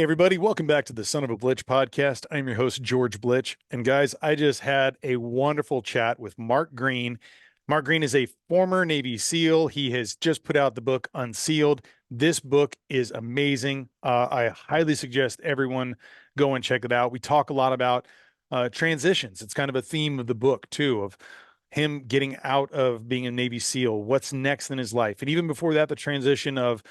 everybody, welcome back to the Son of a Blitch podcast. I'm your host, George Blitch. And guys, I just had a wonderful chat with Mark Greene. Mark Greene is a former Navy SEAL. He has just put out the book Unsealed. This book is amazing. I highly suggest everyone go and check it out. We talk a lot about transitions. It's kind of a theme of the book, too, of him getting out of being a Navy SEAL, what's next in his life. And even before that, the transition of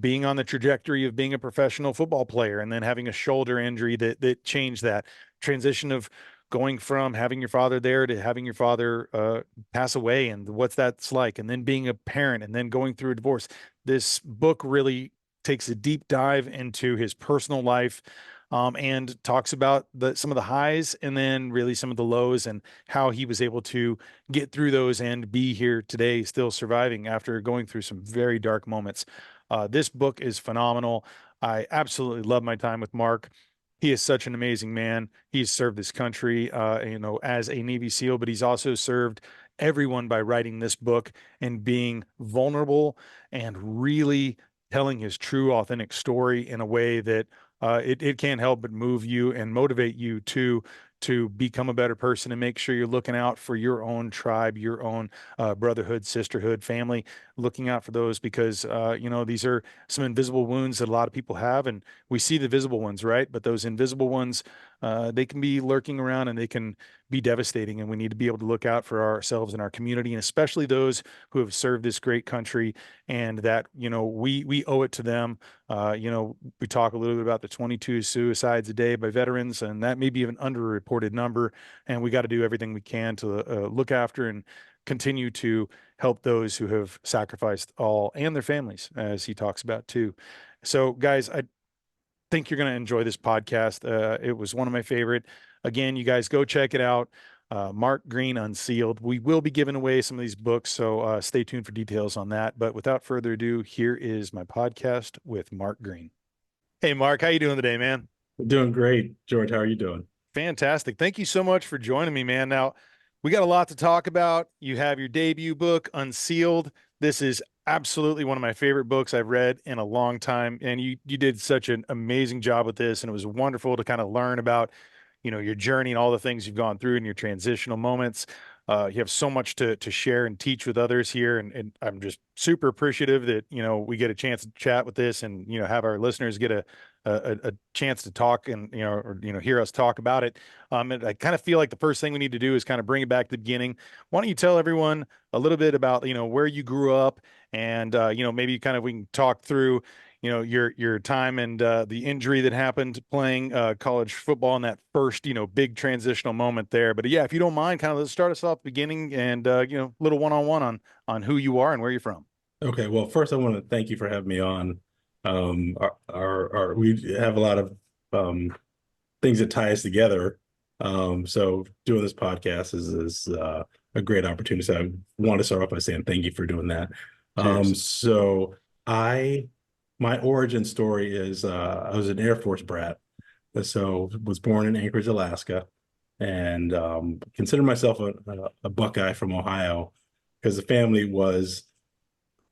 being on the trajectory of being a professional football player and then having a shoulder injury that changed that transition of going from having your father there to having your father pass away and what's that's like, and then being a parent and then going through a divorce. This book really takes a deep dive into his personal life, and talks about some of the highs and then really some of the lows and how he was able to get through those and be here today, still surviving after going through some very dark moments. This book is phenomenal. I absolutely love my time with Mark. He is such an amazing man. He's served this country, as a Navy SEAL, but he's also served everyone by writing this book and being vulnerable and really telling his true, authentic story in a way that it can't help but move you and motivate you to become a better person and make sure you're looking out for your own tribe, your own brotherhood, sisterhood, family, looking out for those because, these are some invisible wounds that a lot of people have. And we see the visible ones, right? But those invisible ones, they can be lurking around and they can be devastating. And we need to be able to look out for ourselves and our community, and especially those who have served this great country and that, we owe it to them. We talk a little bit about the 22 suicides a day by veterans, and that may be an underreported number. And we got to do everything we can to look after and continue to help those who have sacrificed all and their families, as he talks about too. So, guys, I think you're going to enjoy this podcast. It was one of my favorite. Again, you guys go check it out. Mark Greene Unsealed. We will be giving away some of these books, so stay tuned for details on that. But without further ado, here is my podcast with Mark Greene. Hey, Mark, how you doing today, man? Doing great, George. How are you doing? Fantastic. Thank you so much for joining me, man. Now, we got a lot to talk about. You have your debut book, Unsealed. This is absolutely one of my favorite books I've read in a long time. And you did such an amazing job with this. And it was wonderful to kind of learn about, your journey and all the things you've gone through in your transitional moments. You have so much to share and teach with others here. And I'm just super appreciative that, we get a chance to chat with this and, have our listeners get a chance to talk and, hear us talk about it. And I kind of feel like the first thing we need to do is kind of bring it back to the beginning. Why don't you tell everyone a little bit about, where you grew up and, maybe kind of we can talk through, your time and the injury that happened playing college football in that first, big transitional moment there. But yeah, if you don't mind, kind of let's start us off at the beginning and, little one-on-one on who you are and where you're from. Okay. Well, first, I want to thank you for having me on. We have a lot of things that tie us together. So doing this podcast is a great opportunity. So I want to start off by saying thank you for doing that. Cheers. So my origin story is I was an Air Force brat. So was born in Anchorage, Alaska, and consider myself a Buckeye from Ohio because the family was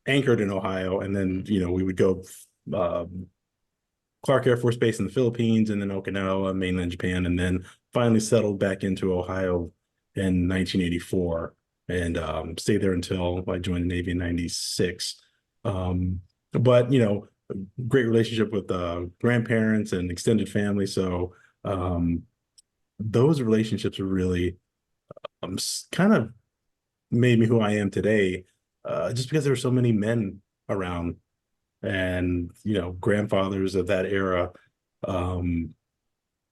anchored in Ohio, and then we would go Clark Air Force Base in the Philippines, and then Okinawa, mainland Japan, and then finally settled back into Ohio in 1984, and stayed there until I joined the Navy in '96. But great relationship with grandparents and extended family, so those relationships are really kind of made me who I am today, just because there were so many men around and, grandfathers of that era.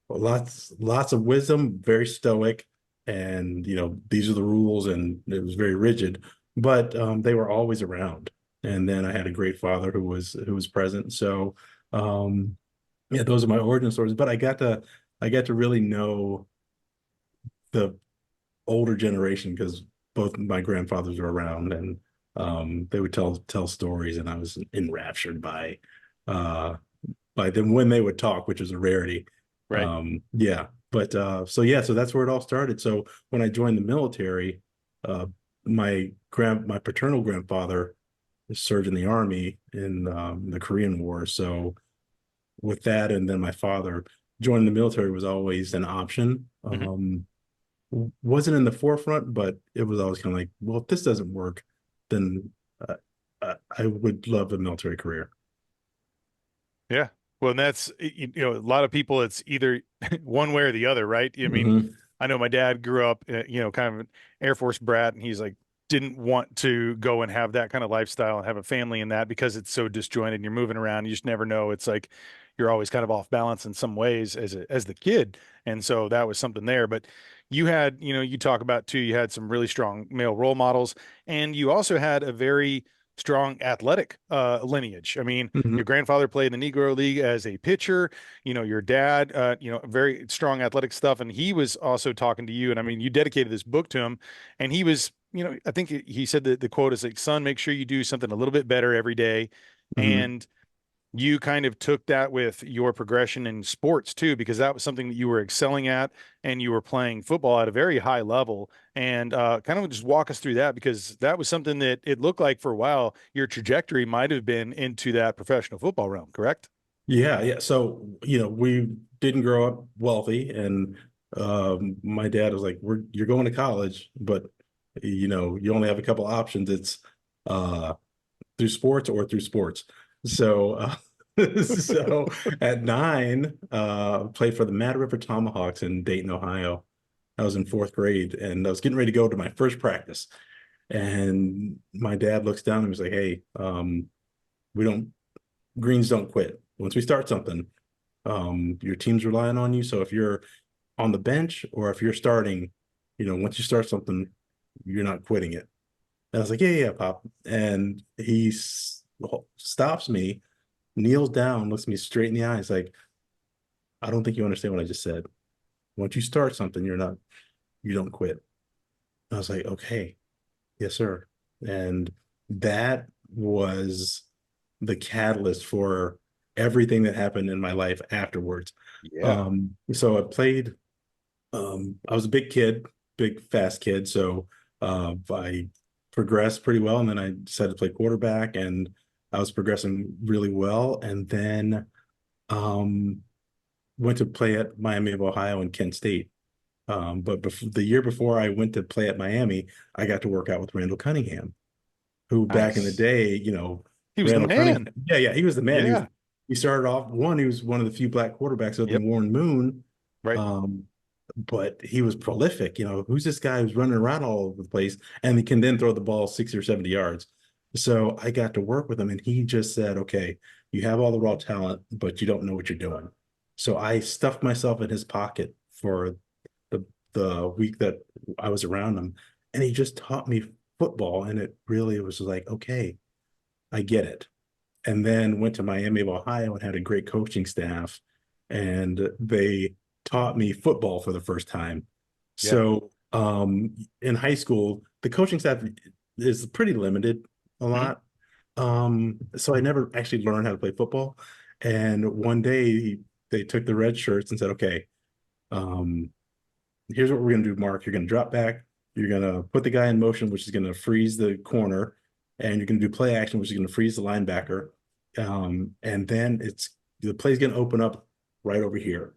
Lots of wisdom, very stoic, and, these are the rules, and it was very rigid, but they were always around. And then I had a great father who was present. So, yeah, those are my origin stories, but I got to really know the older generation because both my grandfathers were around, and they would tell stories, and I was enraptured by them when they would talk, which was a rarity. Right. Yeah, but so that's where it all started. So when I joined the military, my paternal grandfather served in the Army in the Korean War. So with that, and then my father joining the military was always an option. Mhm. Wasn't in the forefront, but it was always kind of like, well, if this doesn't work, then I would love a military career. Yeah. Well, and that's, a lot of people, it's either one way or the other, right? I mean, Hmm. I know my dad grew up, kind of an Air Force brat, and he's like, didn't want to go and have that kind of lifestyle and have a family in that because it's so disjointed and you're moving around. You just never know. It's like you're always kind of off balance in some ways as the kid. And so that was something there. But you had, you talk about too, you had some really strong male role models, and you also had a very strong athletic lineage. I mean, Hmm. your grandfather played in the Negro League as a pitcher. Your dad, very strong athletic stuff. And he was also talking to you. And I mean, you dedicated this book to him. And he was, I think he said that the quote is like, son, make sure you do something a little bit better every day. Hmm. And you kind of took that with your progression in sports too, because that was something that you were excelling at, and you were playing football at a very high level. And kind of just walk us through that, because that was something that it looked like for a while your trajectory might have been into that professional football realm, correct? Yeah, yeah. So, we didn't grow up wealthy, and my dad was like, you're going to college, but you only have a couple options. It's uh through sports or through sports. So, so at 9, played for the Mad River Tomahawks in Dayton, Ohio. I was in 4th grade, and I was getting ready to go to my first practice. And my dad looks down and was like, "Hey, we don't greens don't quit. Once we start something, your team's relying on you. So if you're on the bench or if you're starting, once you start something, you're not quitting it." And I was like, "Yeah, yeah, Pop." And he stops me, kneels down, looks me straight in the eyes, like, "I don't think you understand what I just said. Once you start something, you don't quit." I was like, "Okay, yes, sir." And that was the catalyst for everything that happened in my life afterwards. Yeah. So I was a big kid, big, fast kid. So I progressed pretty well. And then I decided to play quarterback, and I was progressing really well. And then um, went to play at Miami of Ohio and Kent State. But the year before I went to play at Miami, I got to work out with Randall Cunningham, who back in the Nice. day, He was the Randall man. Cunningham, yeah, yeah, he was the man. Yeah. He started off he was one of the few black quarterbacks other Yep. than Warren Moon. Right. Um, but he was prolific. Who's this guy who's running around all over the place and he can then throw the ball 60 or 70 yards? So I got to work with him, and he just said, "Okay, you have all the raw talent, but you don't know what you're doing." So I stuffed myself in his pocket for the week that I was around him, and he just taught me football, and it really was like, okay, I get it. And then went to Miami of Ohio and had a great coaching staff, and they taught me football for the first time. Yeah. So in high school, the coaching staff is pretty limited a Mhm. lot. So I never actually learned how to play football. And one day they took the red shirts and said, "Okay, um, here's what we're going to do, Mark. You're going to drop back. You're going to put the guy in motion, which is going to freeze the corner. And you're going to do play action, which is going to freeze the linebacker. And then the play's going to open up right over here.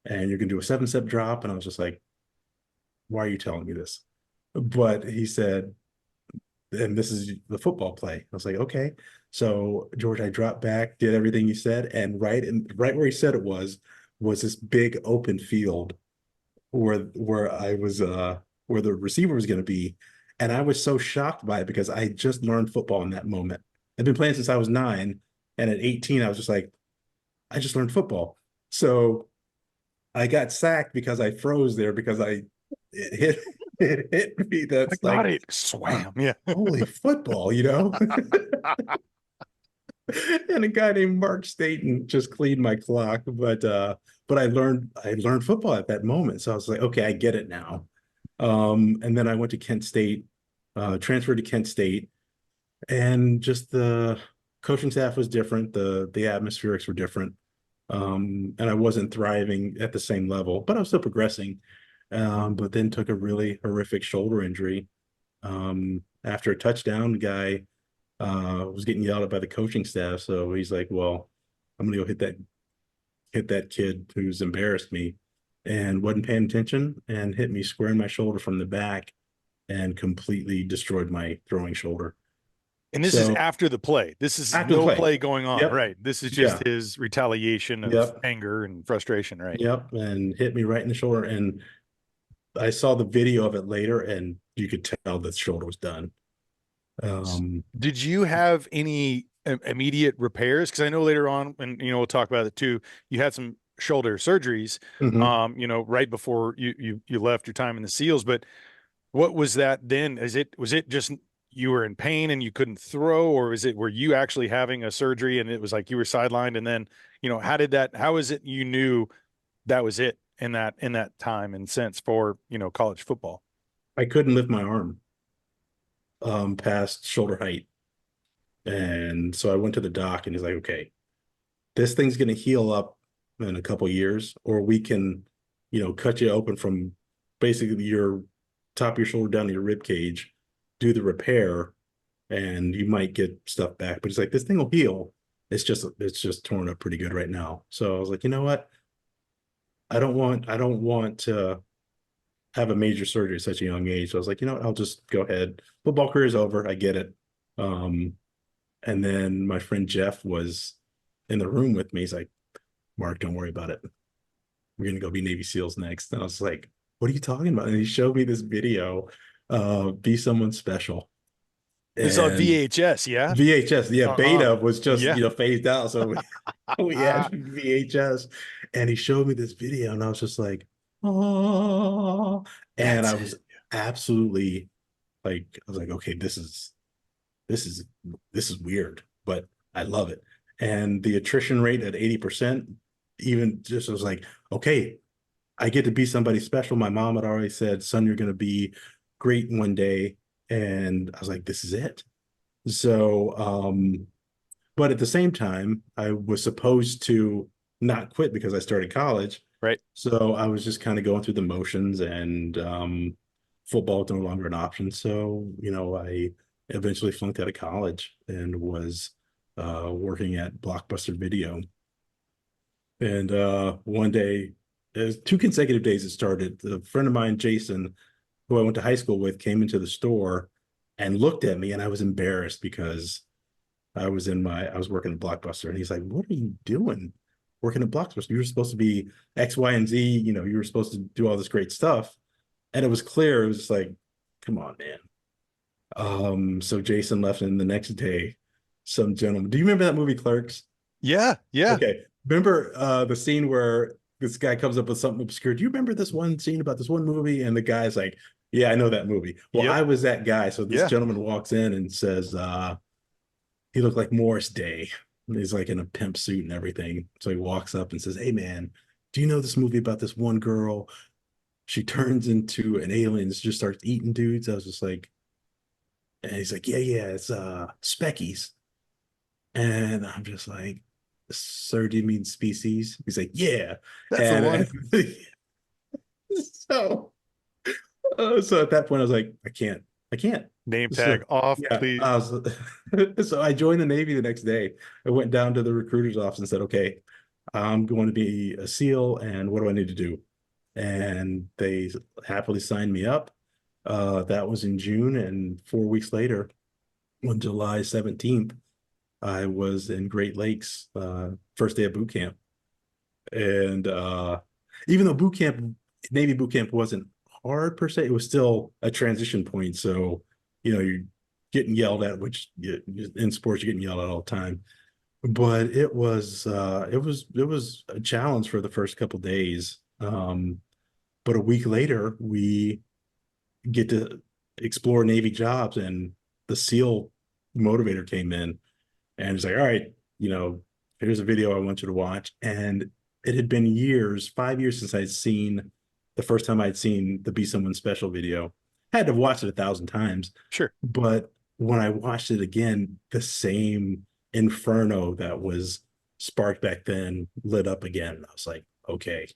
And you're going to do a 7-step drop." And I was just like, "Why are you telling me this?" But he said, "And this is the football play." I was like, "Okay." So George, I dropped back, did everything you said. And right where he said it was this big open field where I was where the receiver was going to be, and I was so shocked by it because I just learned football in that moment. I've been playing since I was 9, and at 18 I was just like, I just learned football. So I got sacked because I froze there because it hit it hit me. I That's got like, it. Swam. Yeah. holy football. And a guy named Mark Staten just cleaned my clock, but I learned football at that moment. So I was like, okay, I get it now. And then I went to Kent State, transferred to Kent State, and just the coaching staff was different. The atmospherics were different. And I wasn't thriving at the same level, but I was still progressing. But then took a really horrific shoulder injury. After a touchdown, the guy was getting yelled at by the coaching staff. So he's like, "Well, I'm gonna go hit that hit that kid who's embarrassed me and wasn't paying attention and hit me square in my shoulder from the back and completely destroyed my throwing shoulder. And this is So after the play. This is after the no play, play going on, yep, right? This is just yeah, his retaliation of yep, anger and frustration, right? yep, and hit me right in the shoulder. And I saw the video of it later, and you could tell the shoulder was done. Um, Did you have any immediate repairs? Because I know later on, and we'll talk about it too. You had some shoulder surgeries, mhm. right before you left your time in the SEALs. But what was that then? Was it just you were in pain and you couldn't throw, or were you actually having a surgery and it was like you were sidelined? And then, how is it you knew that was it in that time and sense for, college football? I couldn't lift my arm past shoulder height. And so I went to the doc and he's like, okay, this thing's going to heal up in a couple years, or we can, cut you open from basically your top of your shoulder down to your rib cage, do the repair, and you might get stuff back. But it's like, this thing will heal. It's just torn up pretty good right now. So I was like, you know what? I don't want to have a major surgery at such a young age. So I was like, you know what? I'll just go ahead. Football career is over. I get it. Um, and then my friend Jeff was in the room with me. He's like, Mark, don't worry about it. We're gonna go be Navy SEALs next. And I was like, what are you talking about? And he showed me this video, Be Someone Special. This is on And VHS, yeah? VHS, yeah, Uh-huh. beta was just, Yeah. phased out. So we had VHS. And he showed me this video, and I was just like, oh, and That's I it. was absolutely like, I was like, okay, this is this is weird, but I love it. And the attrition rate at 80%, even just was like, okay, I get to be somebody special. My mom had already said, son, you're going to be great one day. And I was like, this is it. So, but at the same time, I was supposed to not quit because I started college. Right. So I was just kind of going through the motions, and football was no longer an option. So, I eventually flunked out of college and was working at Blockbuster Video. And one day, it was 2 consecutive days it started. A friend of mine, Jason, who I went to high school with, came into the store and looked at me, and I was embarrassed because I was working at Blockbuster, and he's like, "What are you doing working at Blockbuster? You were supposed to be X, Y, and Z. You were supposed to do all this great stuff." And it was clear. It was just like, "Come on, man." So Jason left, and the next day, some gentleman. Do you remember that movie Clerks? Yeah, yeah. Okay. Remember the scene where this guy comes up with something obscure? Do you remember this one scene about this one movie? And the guy's like, "Yeah, I know that movie." Well, Yep. I was that guy. So this Yeah. gentleman walks in and says, he looked like Morris Day. He's like in a pimp suit and everything. So he walks up and says, "Hey man, do you know this movie about this one girl? She turns into an alien and just starts eating dudes." I was just like, and he's like, "Yeah, yeah, it's Speckies." And I'm just like, "Sir, do you mean species?" He's like, "Yeah." That's the one. And so so at that point I was like, I can't. Name So tag off, yeah, please. so I joined the Navy the next day. I went down to the recruiter's office and said, okay, I'm going to be a SEAL, and what do I need to do? And they happily signed me up. That was in June, and 4 weeks later, on July 17th, I was in Great Lakes, first day of boot camp. And even though Navy boot camp wasn't hard per se, it was still a transition point. So, you're getting yelled at, which in sports you're getting yelled at all the time. But it was a challenge for the first couple of days. But a week later, we get to explore Navy jobs, and the SEAL motivator came in and he's like, all right, here's a video I want you to watch. And it had been years, 5 years since I'd seen the first time I'd seen the Be Someone Special video. I had to watch it 1,000 times. Sure. But when I watched it again, the same inferno that was sparked back then lit up again. I was like, okay,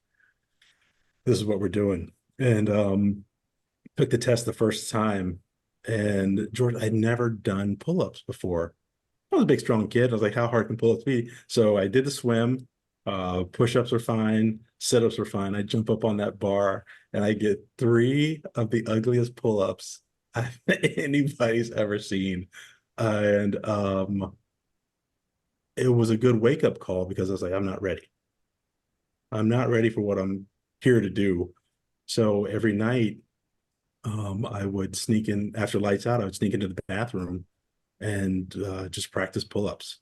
this is what we're doing. And took the test the first time. And George, I'd never done pull-ups before. I was a big, strong kid. I was like, how hard can pull-ups be? So I did the swim, Push-ups are fine, sit-ups are fine. I jump up on that bar and I get three of the ugliest pull-ups anybody's ever seen. And it was a good wake-up call because I was like, I'm not ready. I'm not ready for what I'm here to do. So every night, I would sneak in after lights out. I would sneak into the bathroom and just practice pull-ups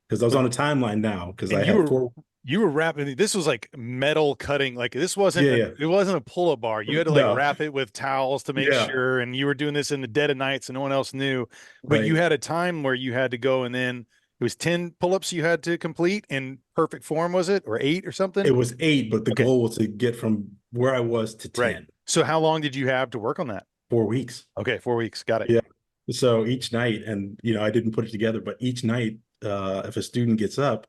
because I was But on a timeline now because and I had four. you were wrapping, this was like metal cutting, like this wasn't Yeah, yeah. it wasn't a pull-up bar. You had to like No, wrap it with towels to make yeah, sure, and you were doing this in the dead of night so no one else knew. But you right. had a time where you had to go, and then it was 10 pull-ups you had to complete in perfect form, was it? Or 8 or something? It was eight, but the Okay, goal was to get from where I was to right. 10, So how long did you have to work on that? 4 weeks. Okay, 4 weeks. Got it. Yeah. So each night, and I didn't put it together, but each night, if a student gets up,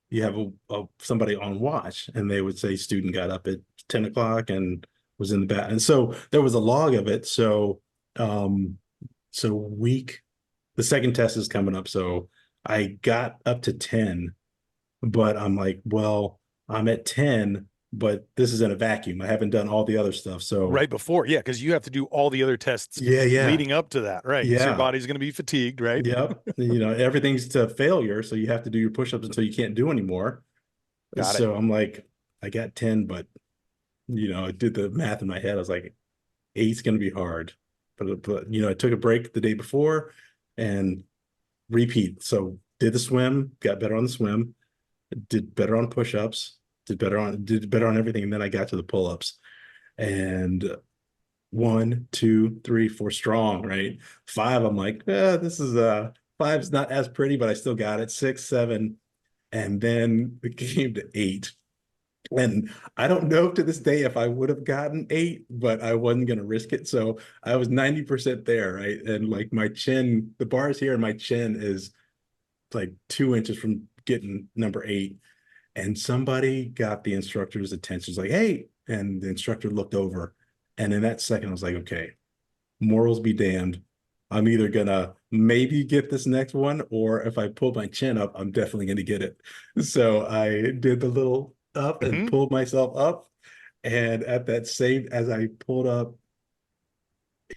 you have somebody on watch, and they would say student got up at 10 o'clock and was in the bath. And so there was a log of it. So, um, so the second test is coming up. So I got up to 10, but I'm like, well, I'm at 10, but this is in a vacuum. I haven't done all the other stuff. So Right before, yeah, because you have to do all the other tests yeah, yeah, leading up to that, right? So your yeah. body's going to be fatigued, right? Yep. Everything's to failure. So you have to do your push-ups until you can't do anymore. Got it. So I'm like, I got 10, but I did the math in my head. I was like, eight's going to be hard. But I took a break the day before and repeat. So did the swim, got better on the swim, did better on push-ups, did better on everything. And then I got to the pull-ups and 1, 2, 3, 4 strong, right? Five, I'm like, this is five's not as pretty, but I still got it. 6, 7, and then it came to 8. And I don't know to this day if I would have gotten 8, but I wasn't going to risk it. So I was 90% there, right? And like my chin, the bars here, and my chin is like 2 inches from getting number 8. And somebody got the instructor's attention. It's like, hey, and the instructor looked over. And in that second, I was like, okay, morals be damned. I'm either gonna maybe get this next one, or if I pull my chin up, I'm definitely gonna get it. So I did the little up and Hmm. pulled myself up. And at that same, as I pulled up,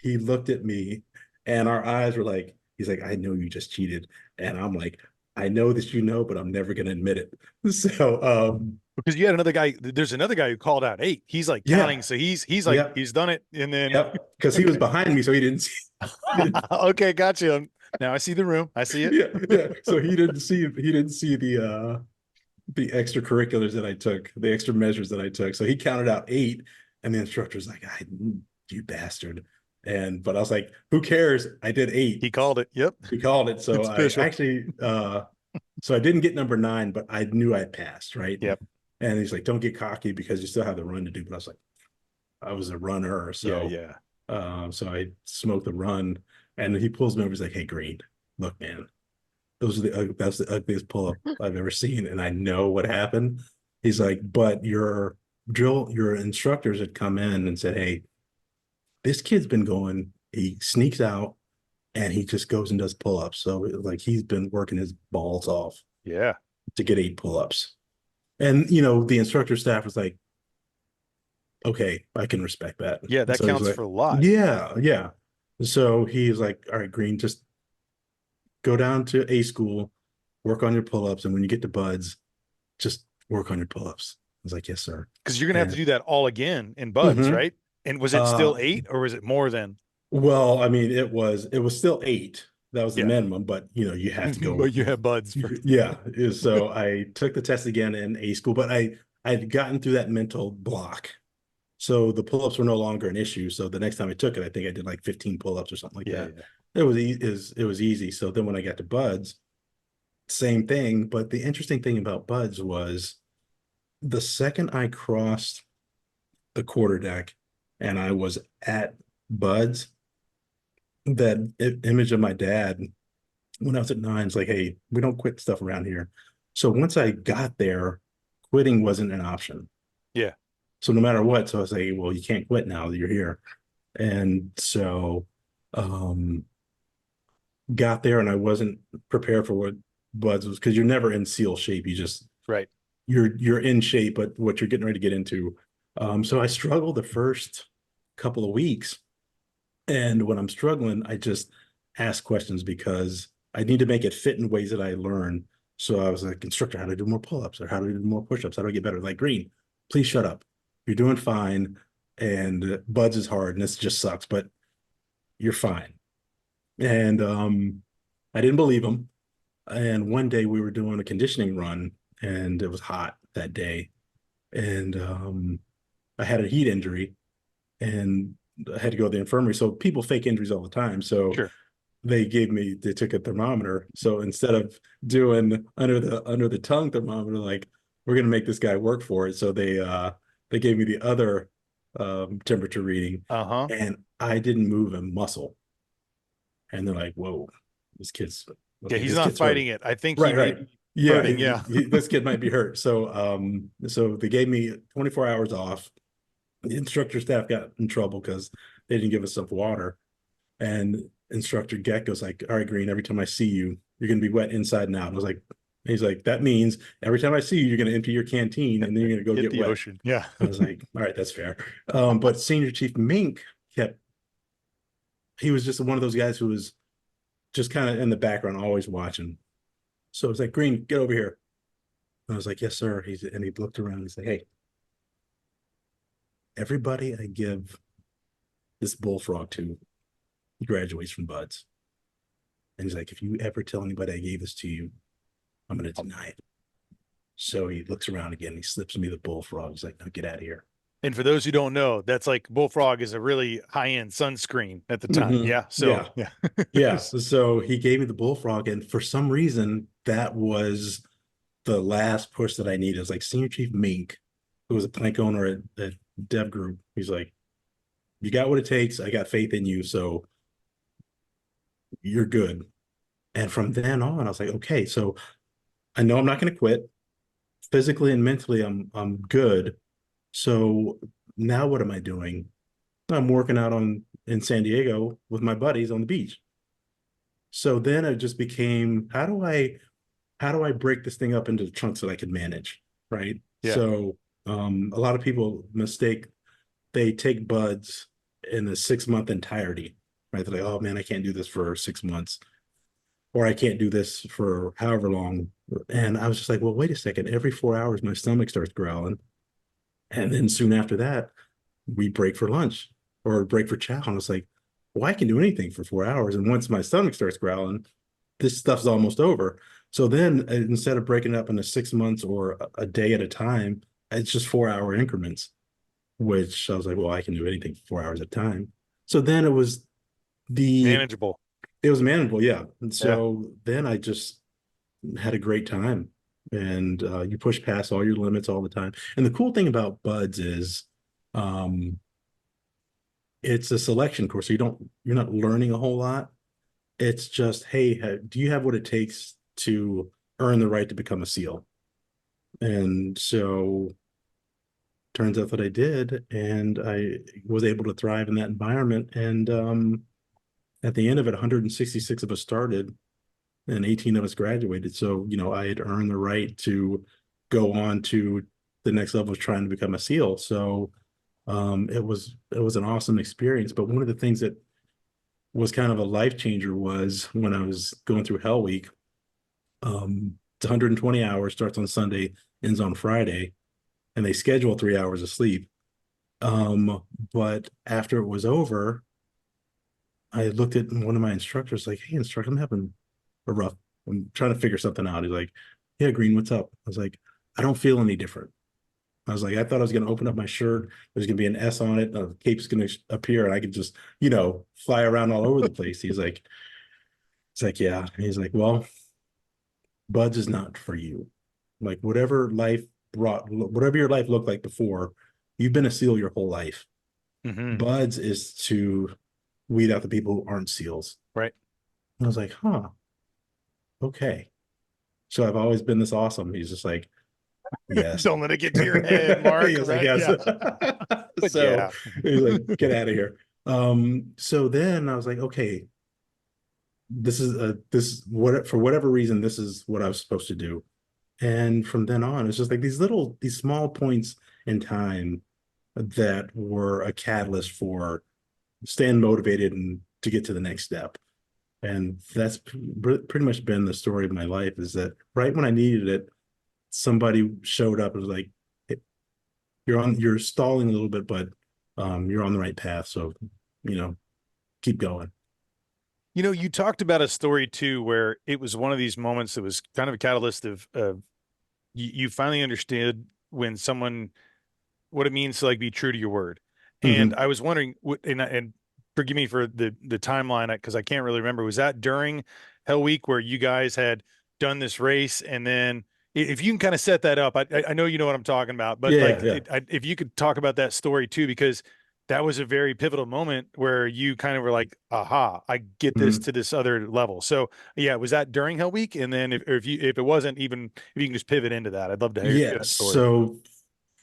he looked at me and our eyes were like, he's like, I know you just cheated. And I'm like, I know that but I'm never gonna admit it. So Because you had another guy, there's another guy who called out 8. He's like yeah, counting, so he's like yep, he's done it, and then yep. Because he was okay, behind me, so he didn't see. okay, gotcha. Now I see the room. I see it. Yeah, yeah. So he didn't see the extracurriculars that I took, the extra measures that I took. So he counted out 8, and the instructor's like, you bastard. But I was like, who cares? I did 8. He called it. Yep, He called it. So it's I official. actually so I didn't get number 9, but I knew I passed, right? Yep. And he's like, don't get cocky because you still have the run to do. But I was like, I was a runner, Yeah, so yeah. so I smoked the run. And he pulls me over. He's like, hey, Green, look, man, that's the ugliest pull up I've ever seen, and I know what happened. He's like, but your instructors had come in and said, hey, this kid's been going. He sneaks out and he just goes and does pull ups. So like he's been working his balls off Yeah. to get 8 pull ups. And the instructor staff was like, okay, I can respect that. Yeah, that So he's counts like, for a lot. yeah, yeah. So he's like, all right, Green, just go down to A school, work on your pull-ups, and when you get to buds, just work on your pull-ups. I was like, yes, sir. Because you're gonna have to And do that all again in buds, mhm. right? And was it still uh 8 or was it more than? well, I mean, it was still 8. That was the Yeah. minimum, but you have to go. But you have buds for Yeah. So I took the test again in A school, but I'd gotten through that mental block. So the pull-ups were no longer an issue. So the next time I took it, I think I did like 15 pull-ups or something like yeah, that. yeah. It was easy. So then when I got to buds, same thing. But the interesting thing about buds was the second I crossed the quarter deck and I was at buds, that image of my dad when I was at 9 is like, hey, we don't quit stuff around here. So once I got there, quitting wasn't an option. Yeah. So no matter what, so I was like, well, you can't quit now that you're here. And so um got there and I wasn't prepared for what buds was because you're never in seal shape. Right. you're in shape, but what you're getting ready to get into. So I struggled the first couple of weeks. And when I'm struggling, I just ask questions because I need to make it fit in ways that I learn. So I was like, instructor, how do I do more pull-ups or how do I do more push-ups? How do I get better? Like, Greene, please shut up. You're doing fine. And buds is hard and this just sucks, but you're fine. And I didn't believe him. And one day we were doing a conditioning run and it was hot that day. And I had a heat injury and I had to go to the infirmary. So people fake injuries all the time. So Sure. they took a thermometer. So instead of doing under the tongue thermometer, like we're gonna make this guy work for it. So they gave me the other temperature reading, Uh-huh. and I didn't move a muscle. And they're like, "Whoa, this kid's Yeah, okay. he's This not kid's hurt." fighting it. I think he Right, may right. be Yeah, hurting. Yeah. this kid might be hurt. So so they gave me 24 hours off. The instructor staff got in trouble because they didn't give us enough water. And instructor Geck goes like, "All right, Greene, every time I see you, you're gonna be wet inside and out." I was like, he's like, "That means every time I see you, you're gonna empty your canteen and then you're gonna go Hit get the wet." ocean. Yeah. I was like, "All right, that's fair." But Senior Chief Mink kept, he was just one of those guys who was just kind of in the background, always watching. So it's like, "Greene, get over here." And I was like, "Yes, sir." And he looked around and he's like, "Hey, everybody I give this bullfrog to graduates from buds." And he's like, "If you ever tell anybody I gave this to you, I'm going to deny it." So he looks around again. He slips me the bullfrog. He's like, "No, get out of here." And for those who don't know, that's like Bullfrog is a really high-end sunscreen at the time. Mm-hmm. Yeah. So Yeah. yeah. Yeah. So he gave me the bullfrog. And for some reason, that was the last push that I needed. It was like Senior Chief Mink, who was a plank owner at Dev Group. He's like, "You got what it takes. I got faith in you. So you're good." And from then on, I was like, okay, so I know I'm not going to quit. Physically and mentally, I'm good. So now what am I doing? I'm working out on in San Diego with my buddies on the beach. So then it just became, how do I break this thing up into chunks that I can manage, right? Yeah. So a lot of people they take buds in the 6 month entirety, right? They're like, "Oh man, I can't do this for 6 months, or I can't do this for however long." And I was just like, well, wait a second. Every 4 hours, my stomach starts growling. And then soon after that, we break for lunch or break for chow. And it's like, well, I can do anything for 4 hours. And once my stomach starts growling, this stuff's almost over. So then instead of breaking it up into 6 months or a day at a time, it's just 4 hour increments, which I was like, well, I can do anything for 4 hours at a time. So then the, Manageable. it was manageable. Yeah. And Yeah. so then I just had a great time. And you push past all your limits all the time. And the cool thing about buds is um, it's a selection course. So you're not learning a whole lot. It's just, hey, do you have what it takes to earn the right to become a SEAL? And so turns out that I did, and I was able to thrive in that environment. And at the end of it, 166 of us started, and 18 of us graduated. So, I had earned the right to go on to the next level of trying to become a SEAL. So it was an awesome experience. But one of the things that was kind of a life changer was when I was going through Hell Week. It's 120 hours, starts on Sunday, ends on Friday, and they schedule 3 hours of sleep. But after it was over, I looked at one of my instructors like, "Hey, instructor, I'm having a rough, I'm trying to figure something out." He's like, "Yeah, Greene, what's up?" I was like, "I don't feel any different." I was like, I thought I was going to open up my shirt. There's going to be an S on it. A cape's going to appear and I could just, fly around all over the place. Yeah. And he's like, well, buds is not for you. Like whatever your life looked like before, you've been a SEAL your whole life. Hmm. Buds is to weed out the people who aren't SEALs. Right. And I was like, huh, okay. So I've always been this awesome. He's just like, yes. Don't let it get to your head, Mark. He was like, Right. yes. Yeah. But So yeah. he's like, get out of here. So then I was like, okay, this is what for whatever reason, this is what I was supposed to do. And from then on, it's just like these small points in time that were a catalyst for staying motivated and to get to the next step. And that's pretty much been the story of my life, is that right when I needed it, somebody showed up and was like, "Hey, you're stalling a little bit, but you're on the right path. So, you know, keep going." You talked about a story too where it was one of these moments that was kind of a catalyst of you finally understood when someone what it means to like be true to your word. And Hmm. I was wondering, and forgive me for the timeline because I can't really remember. Was that during Hell Week where you guys had done this race, and then if you can kind of set that up, I know you know what I'm talking about, but Yeah, like yeah. if you could talk about that story too, because that was a very pivotal moment where you kind of were like, aha, I get this Mhm. to this other level. So yeah, was that during Hell Week? And then if it wasn't, even if you can just pivot into that, I'd love to hear Yeah. that story. So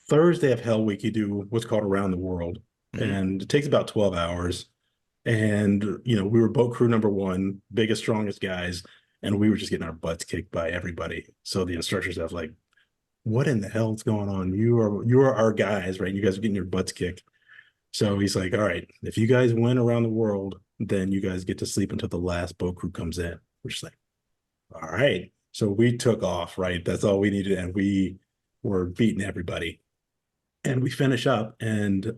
Thursday of Hell Week, you do what's called Around the World, Hmm. and it takes about 12 hours. And, we were boat crew number one, biggest, strongest guys, and we were just getting our butts kicked by everybody. So the instructors have like, what in the hell is going on? You are our guys, right? You guys are getting your butts kicked. So he's like, all right, if you guys win Around the World, then you guys get to sleep until the last boat crew comes in. We're just like, all right. So we took off, right? That's all we needed. And we were beating everybody. And we finish up, and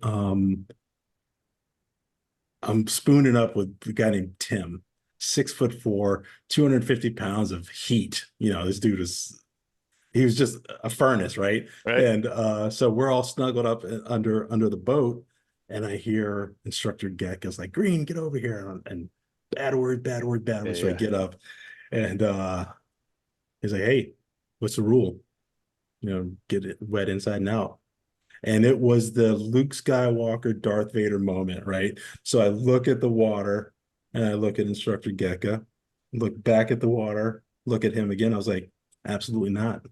I'm spooning up with a guy named Tim, 6'4", 250 pounds of heat. This dude he was just a furnace, right? Right. And so we're all snuggled up under the boat, and I hear instructor Geck is like, "Greene, get over here," and bad word, bad word, bad Yeah. word. So I Yeah. get up, and he's like, "Hey, what's the rule? Get it wet inside and out." And it was the Luke Skywalker, Darth Vader moment, right? So I look at the water, and I look at Instructor Gecka, look back at the water, look at him again. I was like, absolutely not.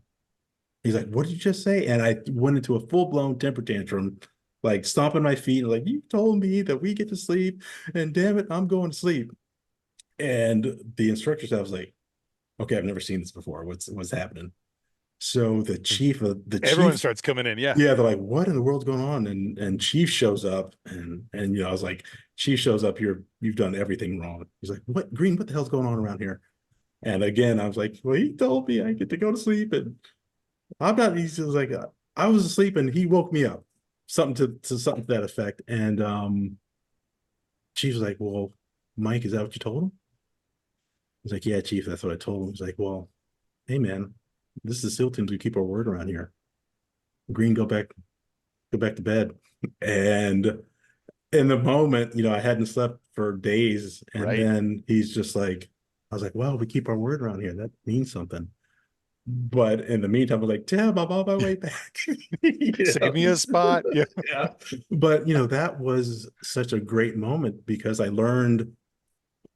He's like, what did you just say? And I went into a full-blown temper tantrum, like stomping my feet, like, you told me that we get to sleep, and damn it, I'm going to sleep. And the instructor staff was like, okay, I've never seen this before. What's happening? So the Everyone chief, starts coming in. Yeah. yeah, they're like, what in the world's going on? And Chief shows up, and I was like, Chief shows up, you've done everything wrong. He's like, what, Greene, what the hell's going on around here? And again, I was like, well, he told me I get to go to sleep, and I'm not. He's just like, I was asleep, and he woke me up, something to something to that effect. And Chief was like, well, Mike, is that what you told him? He's like, yeah, Chief, that's what I told him. He's like, well, hey man, this is the SEAL teams. We keep our word around here. Greene, go back to bed. And in the moment, I hadn't slept for days. And Right. then he's just like, I was like, well, we keep our word around here. That means something. But in the meantime, I was like, Tim, I'm on my way back. Save me a spot. Yeah. Yeah. But, that was such a great moment because I learned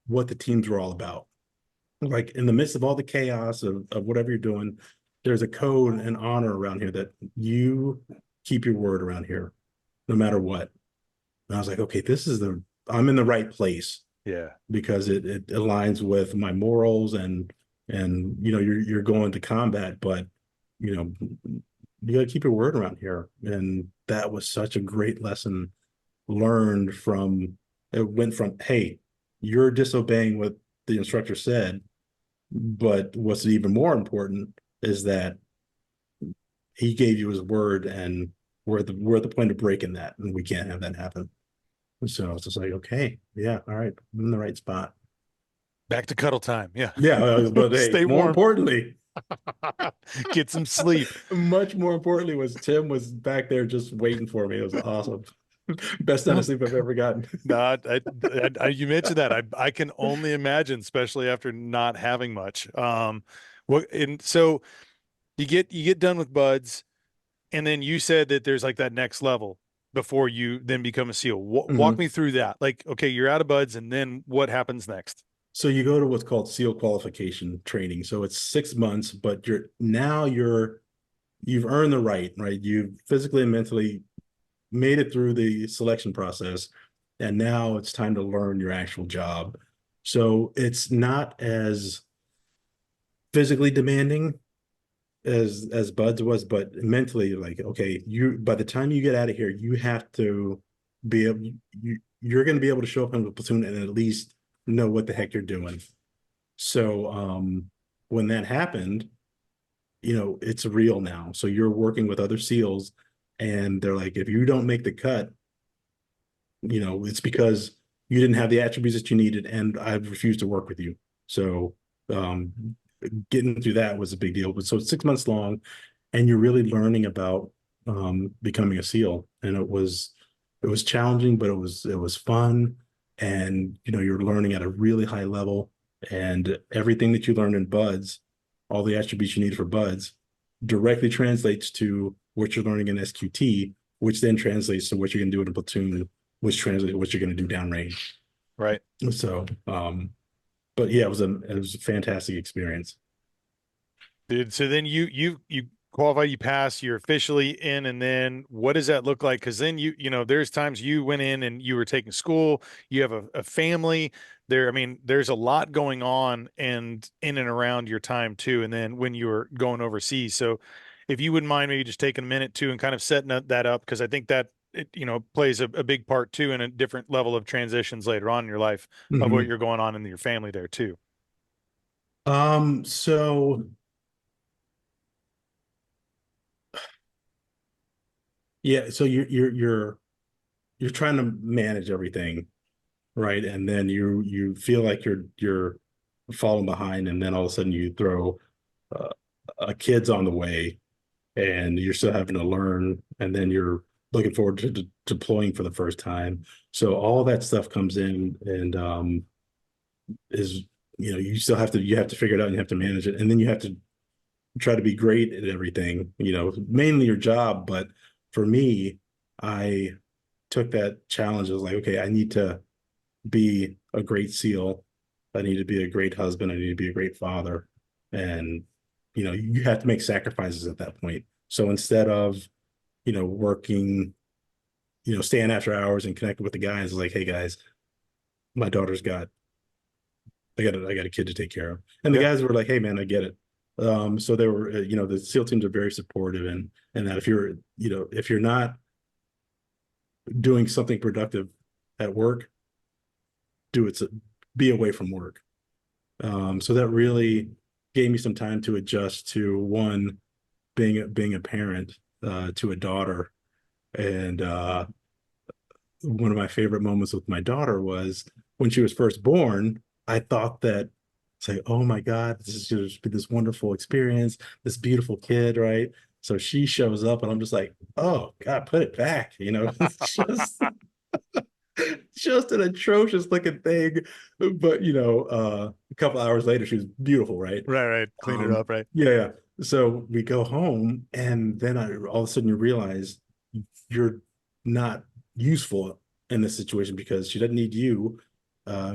what the teams were all about. Like in the midst of all the chaos of whatever you're doing, there's a code and honor around here that you keep your word around here, no matter what. And I was like, okay, I'm in the right place Yeah. because it aligns with my morals and you're going to combat, but you know, you gotta keep your word around here. And that was such a great lesson learned from it went from, hey, you're disobeying what the instructor said, but what's even more important is that he gave you his word and we're at the point of breaking that, and we can't have that happen. So it's just like, okay, yeah, all right, I'm in the right spot. Back to cuddle time. Yeah. Yeah, but hey, Stay more warm. importantly, Get some sleep. much more importantly, was Tim was back there just waiting for me. It was awesome. Best night of sleep I've ever gotten. No, you mentioned that. I can only imagine, especially after not having much. And so you get done with buds, and then you said that there's like that next level before you then become a SEAL. Walk Mhm. me through that. Like, okay, you're out of buds, and then what happens next? So you go to what's called SEAL qualification training. So it's 6 months, but you've earned the right? You've physically and mentally made it through the selection process, and now it's time to learn your actual job. So it's not as physically demanding, as Buds was, but mentally, like, okay, you by the time you get out of here, you have to be able you're going to be able to show up in the platoon and at least know what the heck you're doing. So when that happened, it's real now. So you're working with other SEALs, and they're like, if you don't make the cut, it's because you didn't have the attributes that you needed, and I've refused to work with you. So um, getting through that was a big deal. But so it's 6 months long, and you're really learning about becoming a SEAL, and it was challenging, but it was fun, and you're learning at a really high level, and everything that you learn in Buds, all the attributes you need for Buds, directly translates to what you're learning in SQT, which then translates to what you're going to do in a platoon, which translates to what you're going to do downrange. Right. So, but yeah, it was a fantastic experience. Dude, so then you qualify, you pass, you're officially in, and then what does that look like? Because then there's times you went in and you were taking school, you have a family there. I mean, there's a lot going on and in and around your time too. And then when you were going overseas, so if you wouldn't mind maybe just taking a minute too and kind of setting that up, because I think that it plays a big part too in a different level of transitions later on in your life of what Mhm. you're going on in your family there too. So yeah, so you're trying to manage everything, right? And then you feel like you're falling behind, and then all of a sudden you throw uh, a kid's on the way, and you're still having to learn, and then you're looking forward to deploying for the first time. So all that stuff comes in, and is you have to figure it out, and you have to manage it, and then you have to try to be great at everything, mainly your job. But for me, I took that challenge as like, okay, I need to be a great SEAL. I need to be a great husband. I need to be a great father. And, you have to make sacrifices at that point. So instead of, working, staying after hours and connecting with the guys, it's like, hey guys, my daughter's got I got a kid to take care of. And the Yeah. guys were like, hey man, I get it. So they were, the SEAL teams are very supportive, and that if you're not doing something productive at work, do it, be away from work. So that really gave me some time to adjust to one, being a parent to a daughter. And one of my favorite moments with my daughter was when she was first born. I thought that, say, oh my God, this is going to be this wonderful experience, this beautiful kid, right? So she shows up, and I'm just like, oh God, put it back. It's just an atrocious looking thing. But a couple hours later, she was beautiful, right? Right, right. Clean it up, right? Yeah, yeah. So we go home, and then all of a sudden you realize you're not useful in this situation because she doesn't need you.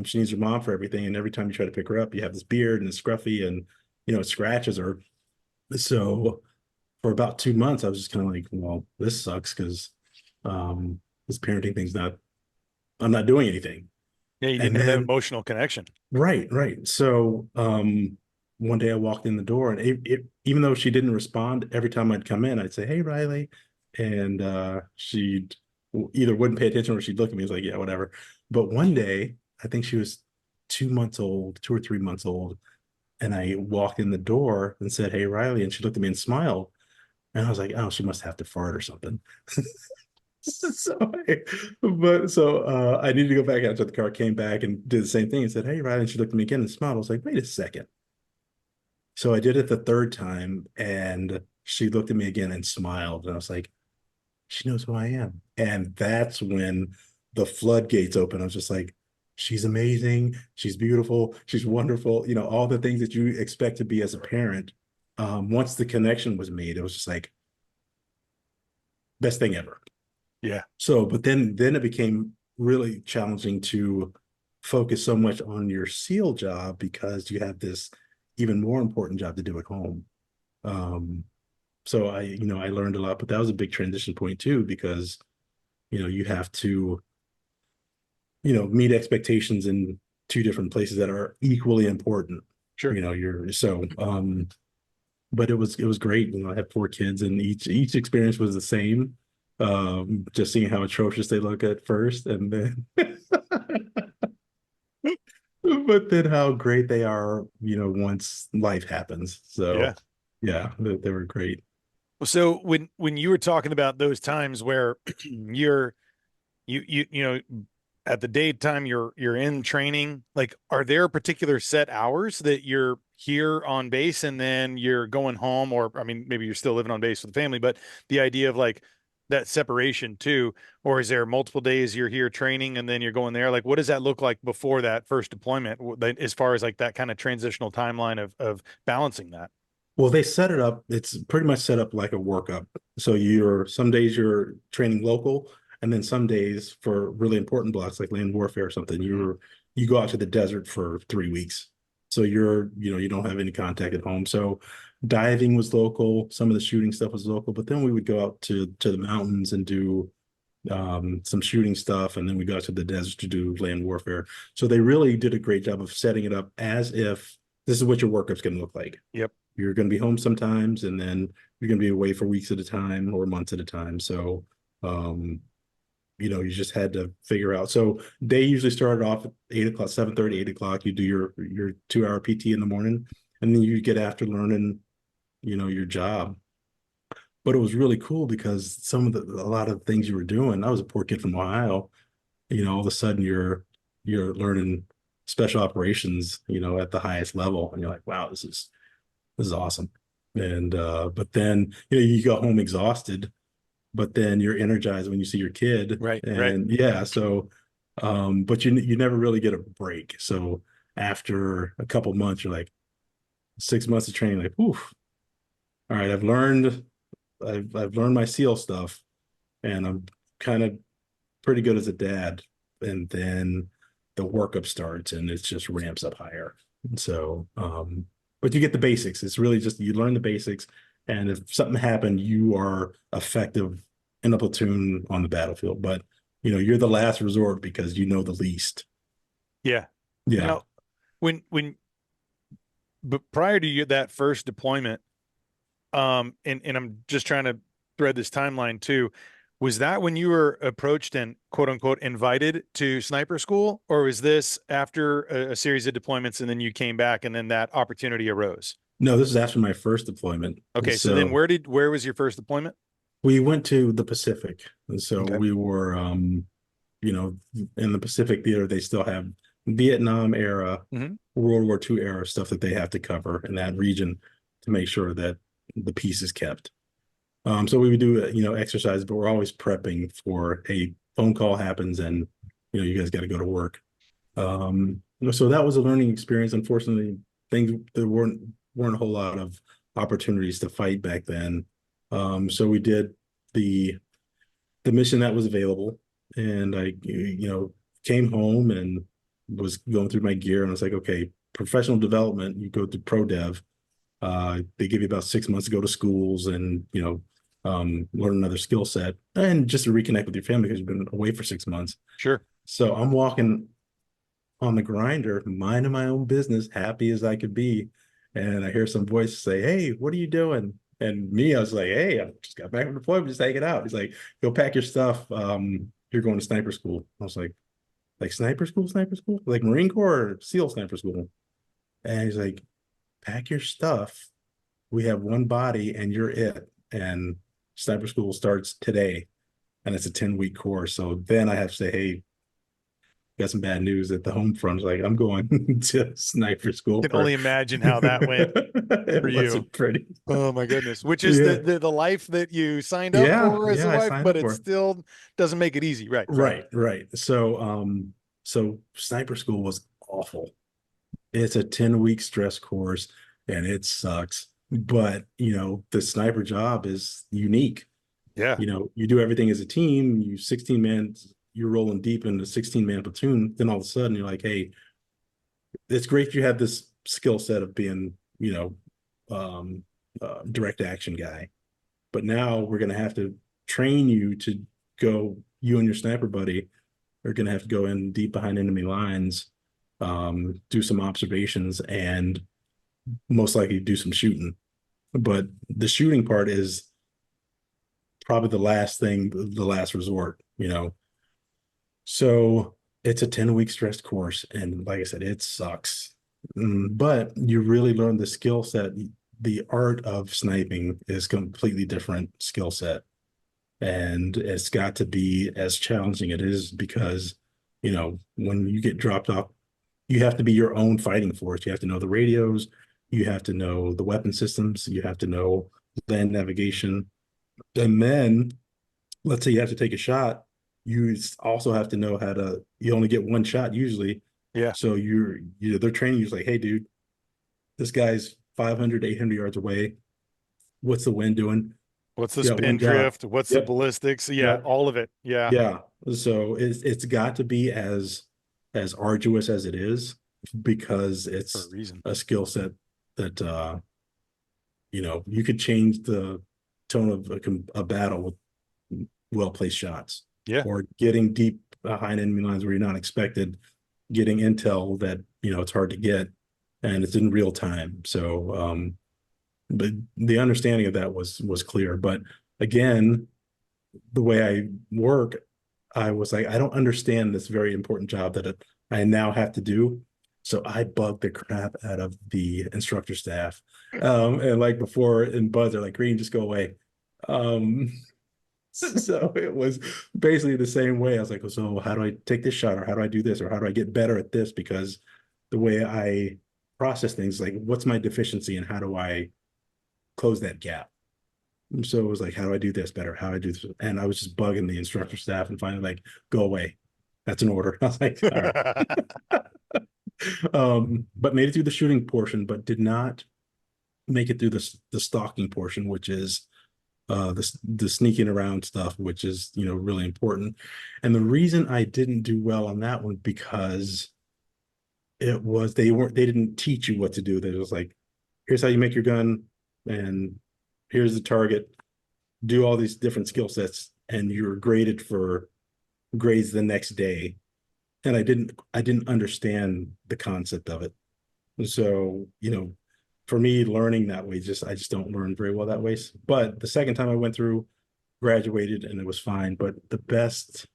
She needs her mom for everything. And every time you try to pick her up, you have this beard and it's scruffy, and it scratches her. So for about 2 months, I was just kind of like, well, this sucks because this parenting thing's not. I'm not doing anything. Yeah, you And didn't have that then emotional connection. right, right. So one day I walked in the door, and even though she didn't respond every time I'd come in, I'd say, "Hey, Riley," and she'd either wouldn't pay attention, or she'd look at me and was like, "Yeah, whatever." But one day, I think she was 2 months old, 2 or 3 months old, and I walked in the door and said, "Hey, Riley," and she looked at me and smiled, and I was like, "Oh, she must have to fart or something." So, I needed to go back out to the car, came back and did the same thing and said, "Hey, Riley." And she looked at me again and smiled. I was like, "Wait a second." So I did it the third time, and she looked at me again and smiled. And I was like, she knows who I am. And that's when the floodgates open. I was just like, she's amazing. She's beautiful. She's wonderful. All the things that you expect to be as a parent. Once the connection was made, it was just like, best thing ever. Yeah, So, but then it became really challenging to focus so much on your SEAL job because you have this even more important job to do at home. Um, so I learned a lot, but that was a big transition point too, because, you have to, meet expectations in two different places that are equally important. sure. You're so, but it was great. I had 4 kids, and each experience was the same. Just seeing how atrocious they look at first, and then but then how great they are, once life happens. Yeah. So yeah, they were great. So when you were talking about those times where you're you know at the daytime you're in training, like are there particular set hours that you're here on base and then you're going home, or I mean maybe you're still living on base with the family, but the idea of like that separation too, or is there multiple days you're here training and then you're going there? Like what does that look like before that first deployment as far as like that kind of transitional timeline of balancing that? Well, they set it up. It's pretty much set up like a workup. So you're some days you're training local, and then some days for really important blocks like land warfare or something, Mhm. you go out to the desert for 3 weeks. So you don't have any contact at home. So diving was local, some of the shooting stuff was local, but then we would go out to the mountains and do some shooting stuff, and then we go out to the desert to do land warfare. So they really did a great job of setting it up as if this is what your workup's going to look like. Yep. You're going to be home sometimes, and then you're going to be away for weeks at a time or months at a time. So, um, you just had to figure out. So they usually started off at 8 o'clock, 7:30, 8 o'clock. You do your 2 hour PT in the morning, and then you get after learning, your job. But it was really cool because a lot of the things you were doing, I was a poor kid from Ohio, all of a sudden you're learning special operations, at the highest level. And you're like, wow, this is awesome. And but then you go home exhausted, but then you're energized when you see your kid. Right, right. And yeah, so but you never really get a break. So after a couple months, you're like 6 months of training, like, oof, all right, I've learned my SEAL stuff, and I'm kind of pretty good as a dad. And then the workup starts and it just ramps up higher. And so, but you get the basics. It's really just you learn the basics. And if something happened, you are effective in a platoon on the battlefield. But you're the last resort because you know the least. Yeah. Yeah. Now, when but prior to that first deployment, and I'm just trying to thread this timeline too. Was that when you were approached and quote unquote invited to sniper school, or was this after a series of deployments and then you came back and then that opportunity arose? No, this is after my first deployment. Okay, so then So where was your first deployment? we went to the Pacific. And so Okay. we were you know, in the Pacific theater, they still have Vietnam era, Hmm. World War II era stuff that they have to cover in that region to make sure that the peace is kept. So we would do, exercise, but we're always prepping for a phone call happens and, you guys got to go to work. So that was a learning experience. Unfortunately, there weren't a whole lot of opportunities to fight back then. So we did the the mission that was available, and I came home and was going through my gear, and I was like, okay, professional development, you go to pro dev. They give you about 6 months to go to schools and learn another skill set and just to reconnect with your family because you've been away for 6 months. Sure. So I'm walking on the grinder, minding my own business, happy as I could be. And I hear some voice say, "Hey, what are you doing?" And me, I was like, "Hey, I just got back from deployment, just hanging out." He's like, "Go pack your stuff. You're going to sniper school." I was like sniper school, like Marine Corps or SEAL sniper school. And he's like, "Pack your stuff. We have one body, and you're it." And sniper school starts today, and it's a 10-week course. So then I have to say, "Hey, got some bad news at the home front." Like, I'm going to sniper school Can for only imagine how that went it for you. wasn't pretty. Oh my goodness. Which is Yeah. the life that you signed up Yeah. for as Yeah. a I wife, signed but up it for it. still doesn't make it easy. Right, right. Right. Right. So sniper school was awful. It's a 10-week stress course and it sucks. But, the sniper job is unique. Yeah. You do everything as a team, you 16 man, you're rolling deep in the 16-man platoon. Then all of a sudden you're like, hey, it's great you have this skill set of being, direct action guy. But now we're going to have to train you to go, you and your sniper buddy are going to have to go in deep behind enemy lines, do some observations, and most likely do some shooting. but the shooting part is probably the last thing, the last resort, you know. So it's a 10-week stress course. And like I said, it sucks. But you really learn the skill set. The art of sniping is completely different skill set. And it's got to be as challenging it is because, you know, when you get dropped off, you have to be your own fighting force. You have to know the radios, you have to know the weapon systems, you have to know land navigation. And then let's say you have to take a shot, you also have to know how to, you only get one shot usually. Yeah. So they're training you like, hey, dude, this guy's 500, 800 yards away. What's the wind doing? What's the You got spin one job. drift? What's the Yep. ballistics? Yeah, Yep. all of it. Yeah. Yeah. So it's got to be as arduous as it is because For a it's reason. a skill set that you could change the tone of a battle with well-placed shots Yeah. or getting deep behind enemy lines where you're not expected, getting intel that it's hard to get and it's in real time. So but the understanding of that was clear. But again, the way I work, I was like, I don't understand this very important job that I now have to do. So I bugged the crap out of the instructor staff. And like before in Buzz, they're like, Green, just go away. Um, so it was basically the same way. I was like, well, so how do I take this shot, or how do I do this, or how do I get better at this? Because the way I process things, like, what's my deficiency and how do I close that gap? So it was like, how do I do this better? How do I do this? And I was just bugging the instructor staff and finally like, go away. That's an order. I was like, all right. But made it through the shooting portion, but did not make it through the stalking portion, which is the sneaking around stuff, which is really important. And the reason I didn't do well on that one because they didn't teach you what to do. They was like, here's how you make your gun, and here's the target. Do all these different skill sets, and you're graded for grades the next day. And I didn't understand the concept of it. So, for me, learning that way, I just don't learn very well that way. But the second time I went through, graduated, and it was fine. But the best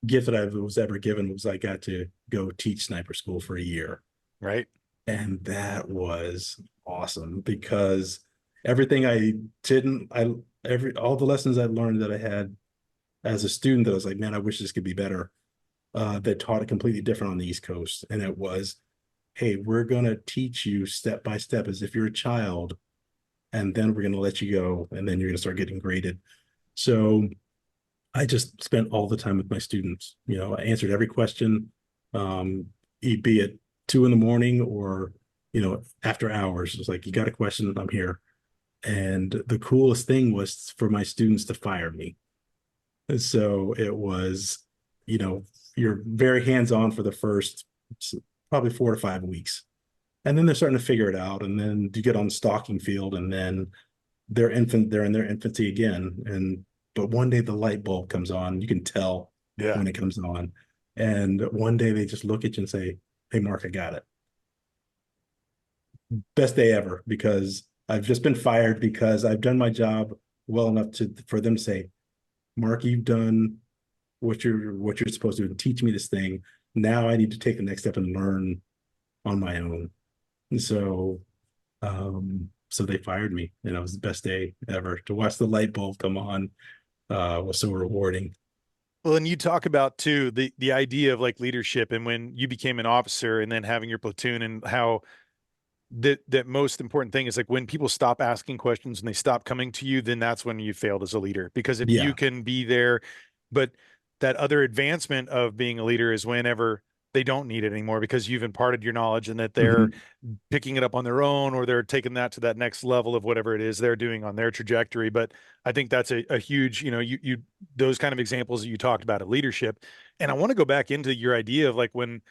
gift that I was ever given was I got to go teach sniper school for a year. Right. And that was awesome because everything I didn't, I all the lessons I learned that I had as a student that I was like, man, I wish this could be better. That taught it completely different on the East Coast. And it was, hey, we're gonna teach you step by step as if you're a child, and then we're gonna let you go, and then you're gonna start getting graded. So I just spent all the time with my students. I answered every question, um, be it 2 in the morning or after hours. It's like, you got a question, I'm here. And the coolest thing was for my students to fire me. And so it was, you know, you're very hands-on for the first probably 4 to 5 weeks. And then they're starting to figure it out. And then you get on the stalking field, and then they're in their infancy again. And but one day the light bulb comes on. You can tell Yeah. when it comes on. And one day they just look at you and say, hey, Mark, I got it. Best day ever, because I've just been fired because I've done my job well enough for them to say, Mark, you've done what you're supposed to do and teach me this thing. Now I need to take the next step and learn on my own. And so they fired me, and it was the best day ever. To watch the light bulb come on was so rewarding. Well, and you talk about too the idea of like leadership and when you became an officer and then having your platoon and how that most important thing is like when people stop asking questions and they stop coming to you, then that's when you failed as a leader. Because if you Yeah. can be there, but that other advancement of being a leader is whenever they don't need it anymore because you've imparted your knowledge and that they're Mhm. picking it up on their own or they're taking that to that next level of whatever it is they're doing on their trajectory. But I think that's a huge, you those kind of examples that you talked about of leadership. And I want to go back into your idea of like when,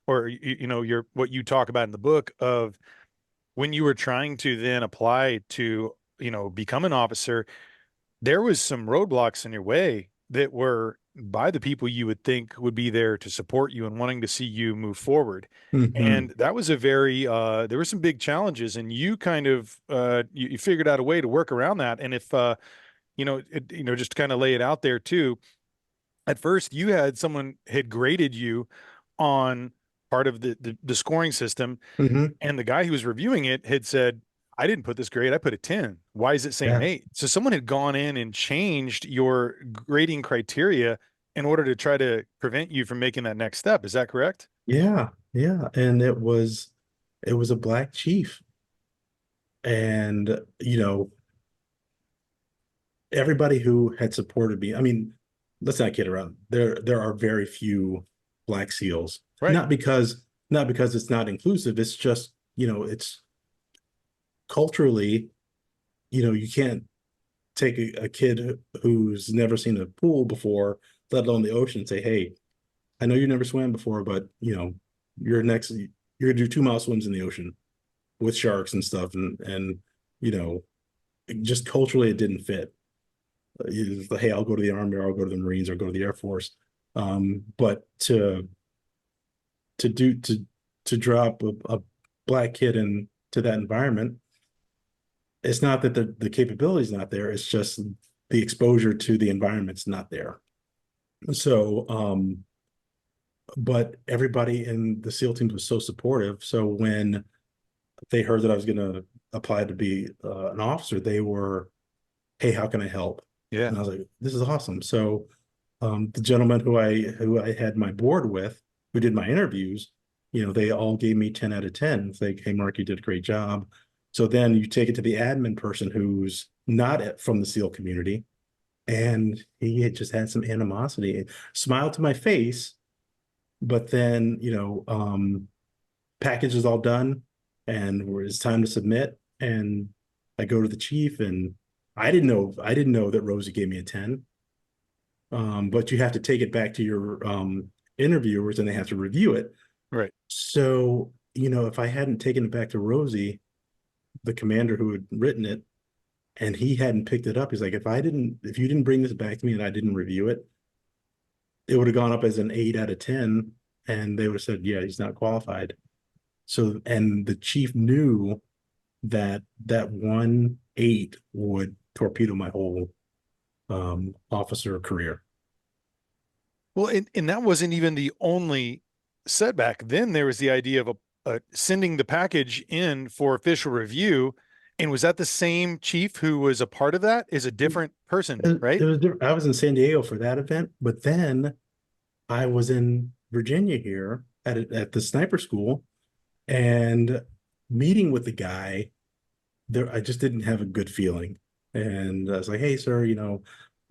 or your what you talk about in the book of when you were trying to then apply to become an officer, there was some roadblocks in your way that were by the people you would think would be there to support you and wanting to see you move forward. Hmm. And that was a very there were some big challenges, and you kind of you figured out a way to work around that. And if just to kind of lay it out there too, at first you had someone had graded you on part of the scoring system, Hmm. and the guy who was reviewing it had said, I didn't put this grade, I put a 10. Why is it saying an Yeah. 8? So someone had gone in and changed your grading criteria in order to try to prevent you from making that next step. Is that correct? Yeah. Yeah. And it was a black chief. And, everybody who had supported me, I mean, let's not kid around. There are very few black SEALs. Right. Not because it's not inclusive. It's just, it's culturally, you can't take a kid who's never seen a pool before, let alone the ocean, and say, hey, I know you never swam before, but you're gonna do 2 mile swims in the ocean with sharks and stuff, and you know, just culturally it didn't fit. Hey, I'll go to the army, or I'll go to the Marines, or go to the Air Force. But to do to drop a black kid into that environment, it's not that the capability is not there. It's just the exposure to the environment's not there. So, but everybody in the SEAL teams was so supportive. So when they heard that I was going to apply to be an officer, they were, hey, how can I help? Yeah. And I was like, this is awesome. So the gentleman who I had my board with, who did my interviews, they all gave me 10 out of 10. It's like, hey, Mark, you did a great job. So then you take it to the admin person who's not from the SEAL community, and he had just had some animosity, smiled to my face, but then, package is all done, and it's time to submit. And I go to the chief, and I didn't know that Rosie gave me a 10. But you have to take it back to your interviewers, and they have to review it. Right. So, if I hadn't taken it back to Rosie, the commander who had written it, and he hadn't picked it up, he's like, if you didn't bring this back to me and I didn't review it, it would have gone up as an 8 out of 10, and they would have said, yeah, he's not qualified. So, and the chief knew that that 1 8 would torpedo my whole officer career. Well, and that wasn't even the only setback. Then there was the idea of sending the package in for official review. And was that the same chief who was a part of that? Is a different person, It right? was I was in San Diego for that event, but then I was in Virginia here at the sniper school, and meeting with the guy there. I just didn't have a good feeling, and I was like, hey, sir,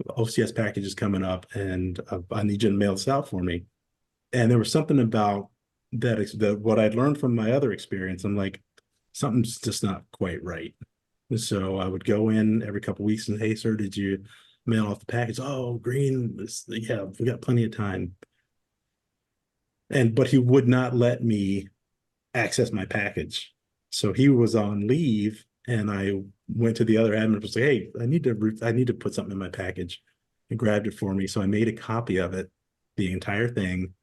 OCS package is coming up, and I need you to mail this out for me. And there was something about that what I'd learned from my other experience. I'm like, something's just not quite right. And so I would go in every couple of weeks and, hey, sir, did you mail off the package? Oh, Green, yeah, we got plenty of time. But he would not let me access my package. So he was on leave, and I went to the other admin and was like, hey, I need to put something in my package. He grabbed it for me. So I made a copy of it, the entire thing,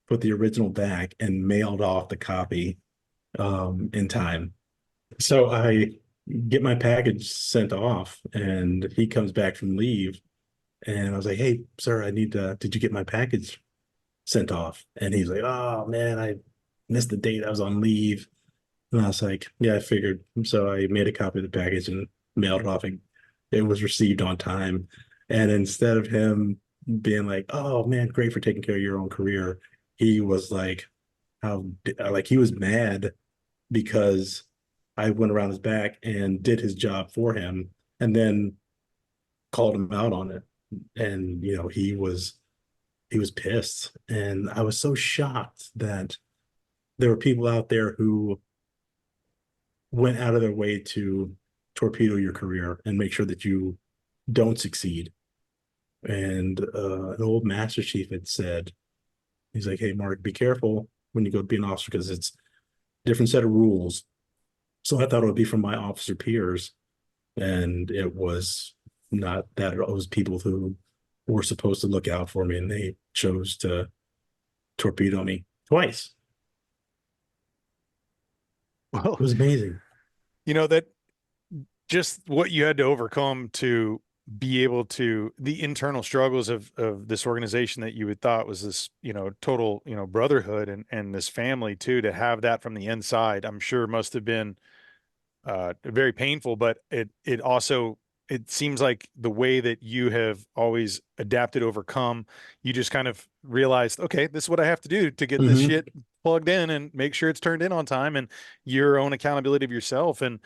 put the original back, and mailed off the copy in time. So I get my package sent off, and he comes back from leave, and I was like, hey, sir, did you get my package sent off? And he's like, oh man, I missed the date. I was on leave. And I was like, yeah, I figured. So I made a copy of the package and mailed it off, and it was received on time. And instead of him being like, oh man, great for taking care of your own career, he was like, he was mad because I went around his back and did his job for him, and then called him out on it. And he was pissed. And I was so shocked that there were people out there who went out of their way to torpedo your career and make sure that you don't succeed. And an old master chief had said, he's like, hey, Mark, be careful when you go to be an officer, because it's a different set of rules. So I thought it would be from my officer peers, and it was not that. It was people who were supposed to look out for me, and they chose to torpedo me twice. Well, It was amazing. that just what you had to overcome to be able to the internal struggles of this organization that you had thought was this, total, brotherhood and this family too, to have that from the inside, I'm sure must have been very painful, but it also it seems like the way that you have always adapted, overcome, you just kind of realized, okay, this is what I have to do to get this Hmm. shit plugged in and make sure it's turned in on time and your own accountability of yourself. And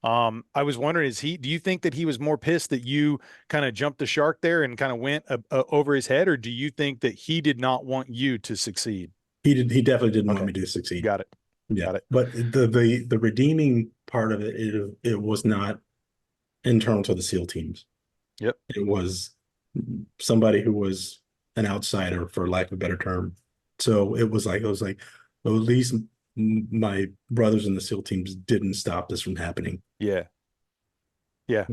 I was wondering, do you think that he was more pissed that you kind of jumped the shark there and kind of went over his head, or do you think that he did not want you to succeed? He definitely didn't want Okay, me to succeed. got it. Yeah, Got it. but the redeeming part of it was not internal to the SEAL teams. Yep. It was somebody who was an outsider, for lack of a better term. So it was like, well, at least my brothers in the SEAL teams didn't stop this from happening. Yeah. Yeah.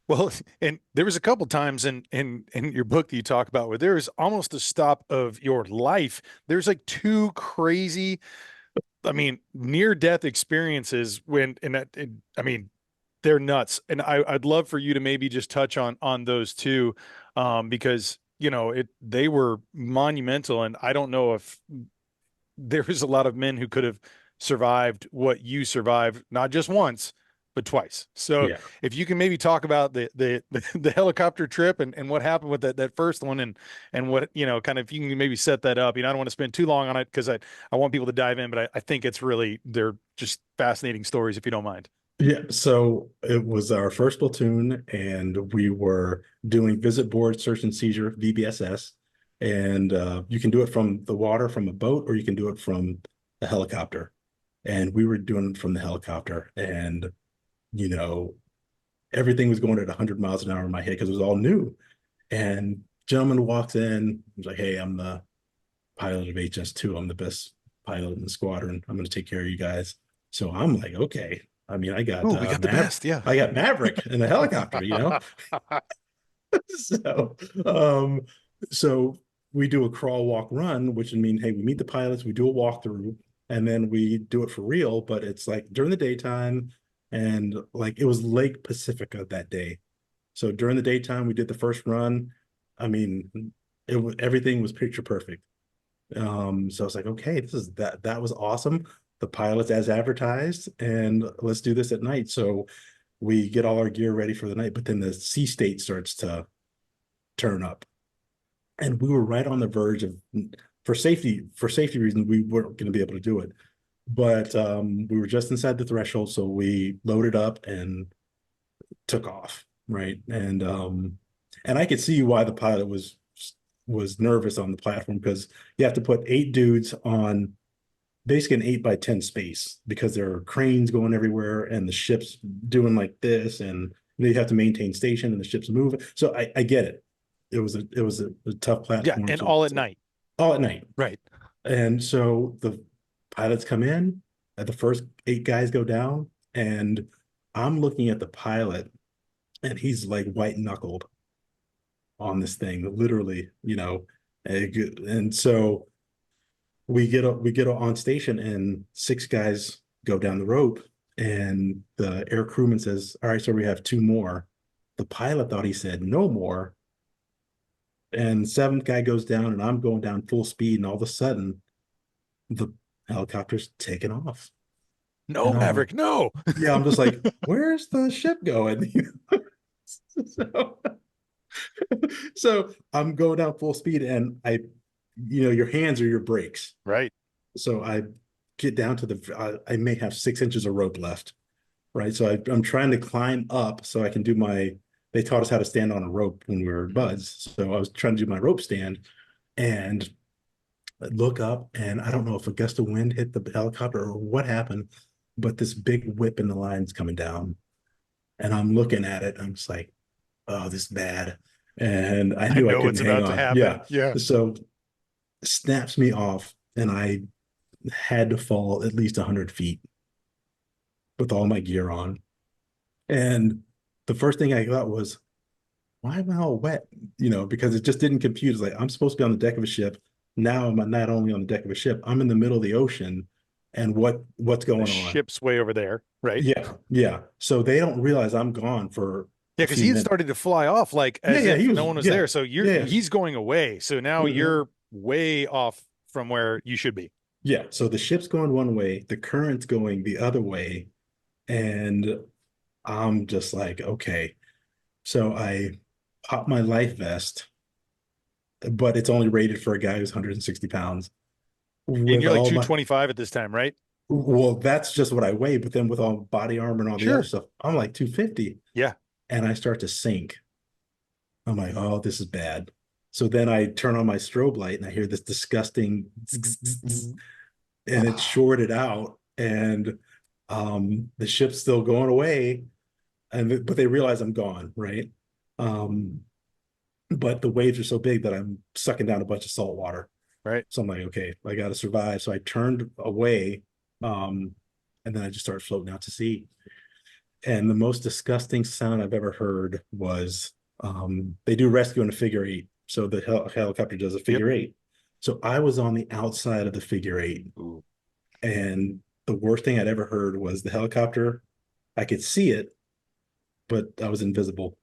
Well, and there was a couple times in your book that you talk about where there's almost a stop of your life. There's like two crazy, I mean, near death experiences when, I mean, they're nuts. And I'd love for you to maybe just touch on those two, because they were monumental, and I don't know if there was a lot of men who could have survived what you survived, not just once, but twice. So Yeah. if you can maybe talk about the helicopter trip and what happened with that first one, and what, kind of, if you can maybe set that up. I don't want to spend too long on it because I want people to dive in, but I think they're just fascinating stories, if you don't mind. Yeah, so it was our first platoon, and we were doing visit board search and seizure, VBSS, and you can do it from the water, from a boat, or you can do it from a helicopter. And we were doing it from the helicopter, and you know everything was going at 100 miles an hour in my head because it was all new. And gentleman walks in, he's like, "Hey, I'm the pilot of HS2. I'm the best pilot in the squadron. I'm going to take care of you guys." So I'm like, okay. I mean, Oh, we got the best. Yeah. I got Maverick in the helicopter. So, um, so we do a crawl, walk, run, which would mean, hey, we meet the pilots, we do a walkthrough, and then we do it for real. But it's like during the daytime, and like it was Lake Pacifica that day. So during the daytime, we did the first run. I mean, everything was picture perfect. So I was like, okay, that was awesome. The pilots as advertised, and let's do this at night. So we get all our gear ready for the night, but then the sea state starts to turn up. And we were right on the verge of, for safety reasons, we weren't going to be able to do it. But we were just inside the threshold, so we loaded up and took off, right? And I could see why the pilot was nervous on the platform, because you have to put 8 dudes on basically an 8 by 10 space, because there are cranes going everywhere and the ship's doing like this, and you have to maintain station and the ship's moving. So I get it. It was a tough Yeah. platform And to all at night. all at night. Right. And so the pilots come in, the first 8 guys go down, and I'm looking at the pilot, and he's like white knuckled on this thing, literally, and so we get on station, and 6 guys go down the rope, and the air crewman says, "All right, so we have 2 more." The pilot thought he said no more, and 7th guy goes down, and I'm going down full speed, and all of a sudden the helicopter's taking off, No, and I'm like, Maverick, no. yeah, I'm just like, where's the ship going? so, so I'm going down full speed, and your hands are your brakes. Right. So I get down to I may have 6 inches of rope left, right? So I'm trying to climb up so I can do they taught us how to stand on a rope when we were buds. So I was trying to do my rope stand, and I look up, and I don't know if a gust of wind hit the helicopter or what happened, but this big whip in the line's coming down, and I'm looking at it. I'm just like, oh, this is bad. And I I knew I know couldn't what's hang about to on. happen. Yeah. Yeah. So snaps me off, and I had to fall at least 100 feet with all my gear on. And the first thing I thought was, why am I all wet? Because it just didn't compute. It's like I'm supposed to be on the deck of a ship. Now I'm not only on the deck of a ship, I'm in the middle of the ocean. And what's The going on? ship's way over there, right? Yeah, yeah. So they don't realize I'm gone for Yeah, a because few he had minutes. started to fly off like Yeah, as yeah, he if no was, one was yeah, there. So yeah. he's going away. So now Mhm. you're way off from where you should be. Yeah. So the ship's going one way, the current's going the other way, and I'm just like, okay. So I pop my life vest, but it's only rated for a guy who's 160 pounds And with you're like all my 225 at this time, right? well, that's just what I weigh, but then with all body armor and all the other Sure. stuff, I'm like 250. Yeah. And I start to sink. I'm like, oh, this is bad. So then I turn on my strobe light and I hear this disgusting zzz, zzz, zzz, and it's Ah, shorted out and the ship's still going away and but they realize I'm gone, right? Um, but the waves are so big that I'm sucking down a bunch of salt water. right. So I'm like, okay, I got to survive. So I turned away, and then I just started floating out to sea. And the most disgusting sound I've ever heard was they do rescue in a figure eight. So the helicopter does a Yep. figure eight. So I was on the outside of the figure eight. Ooh. And the worst thing I'd ever heard was the helicopter. I could see it, but I was invisible.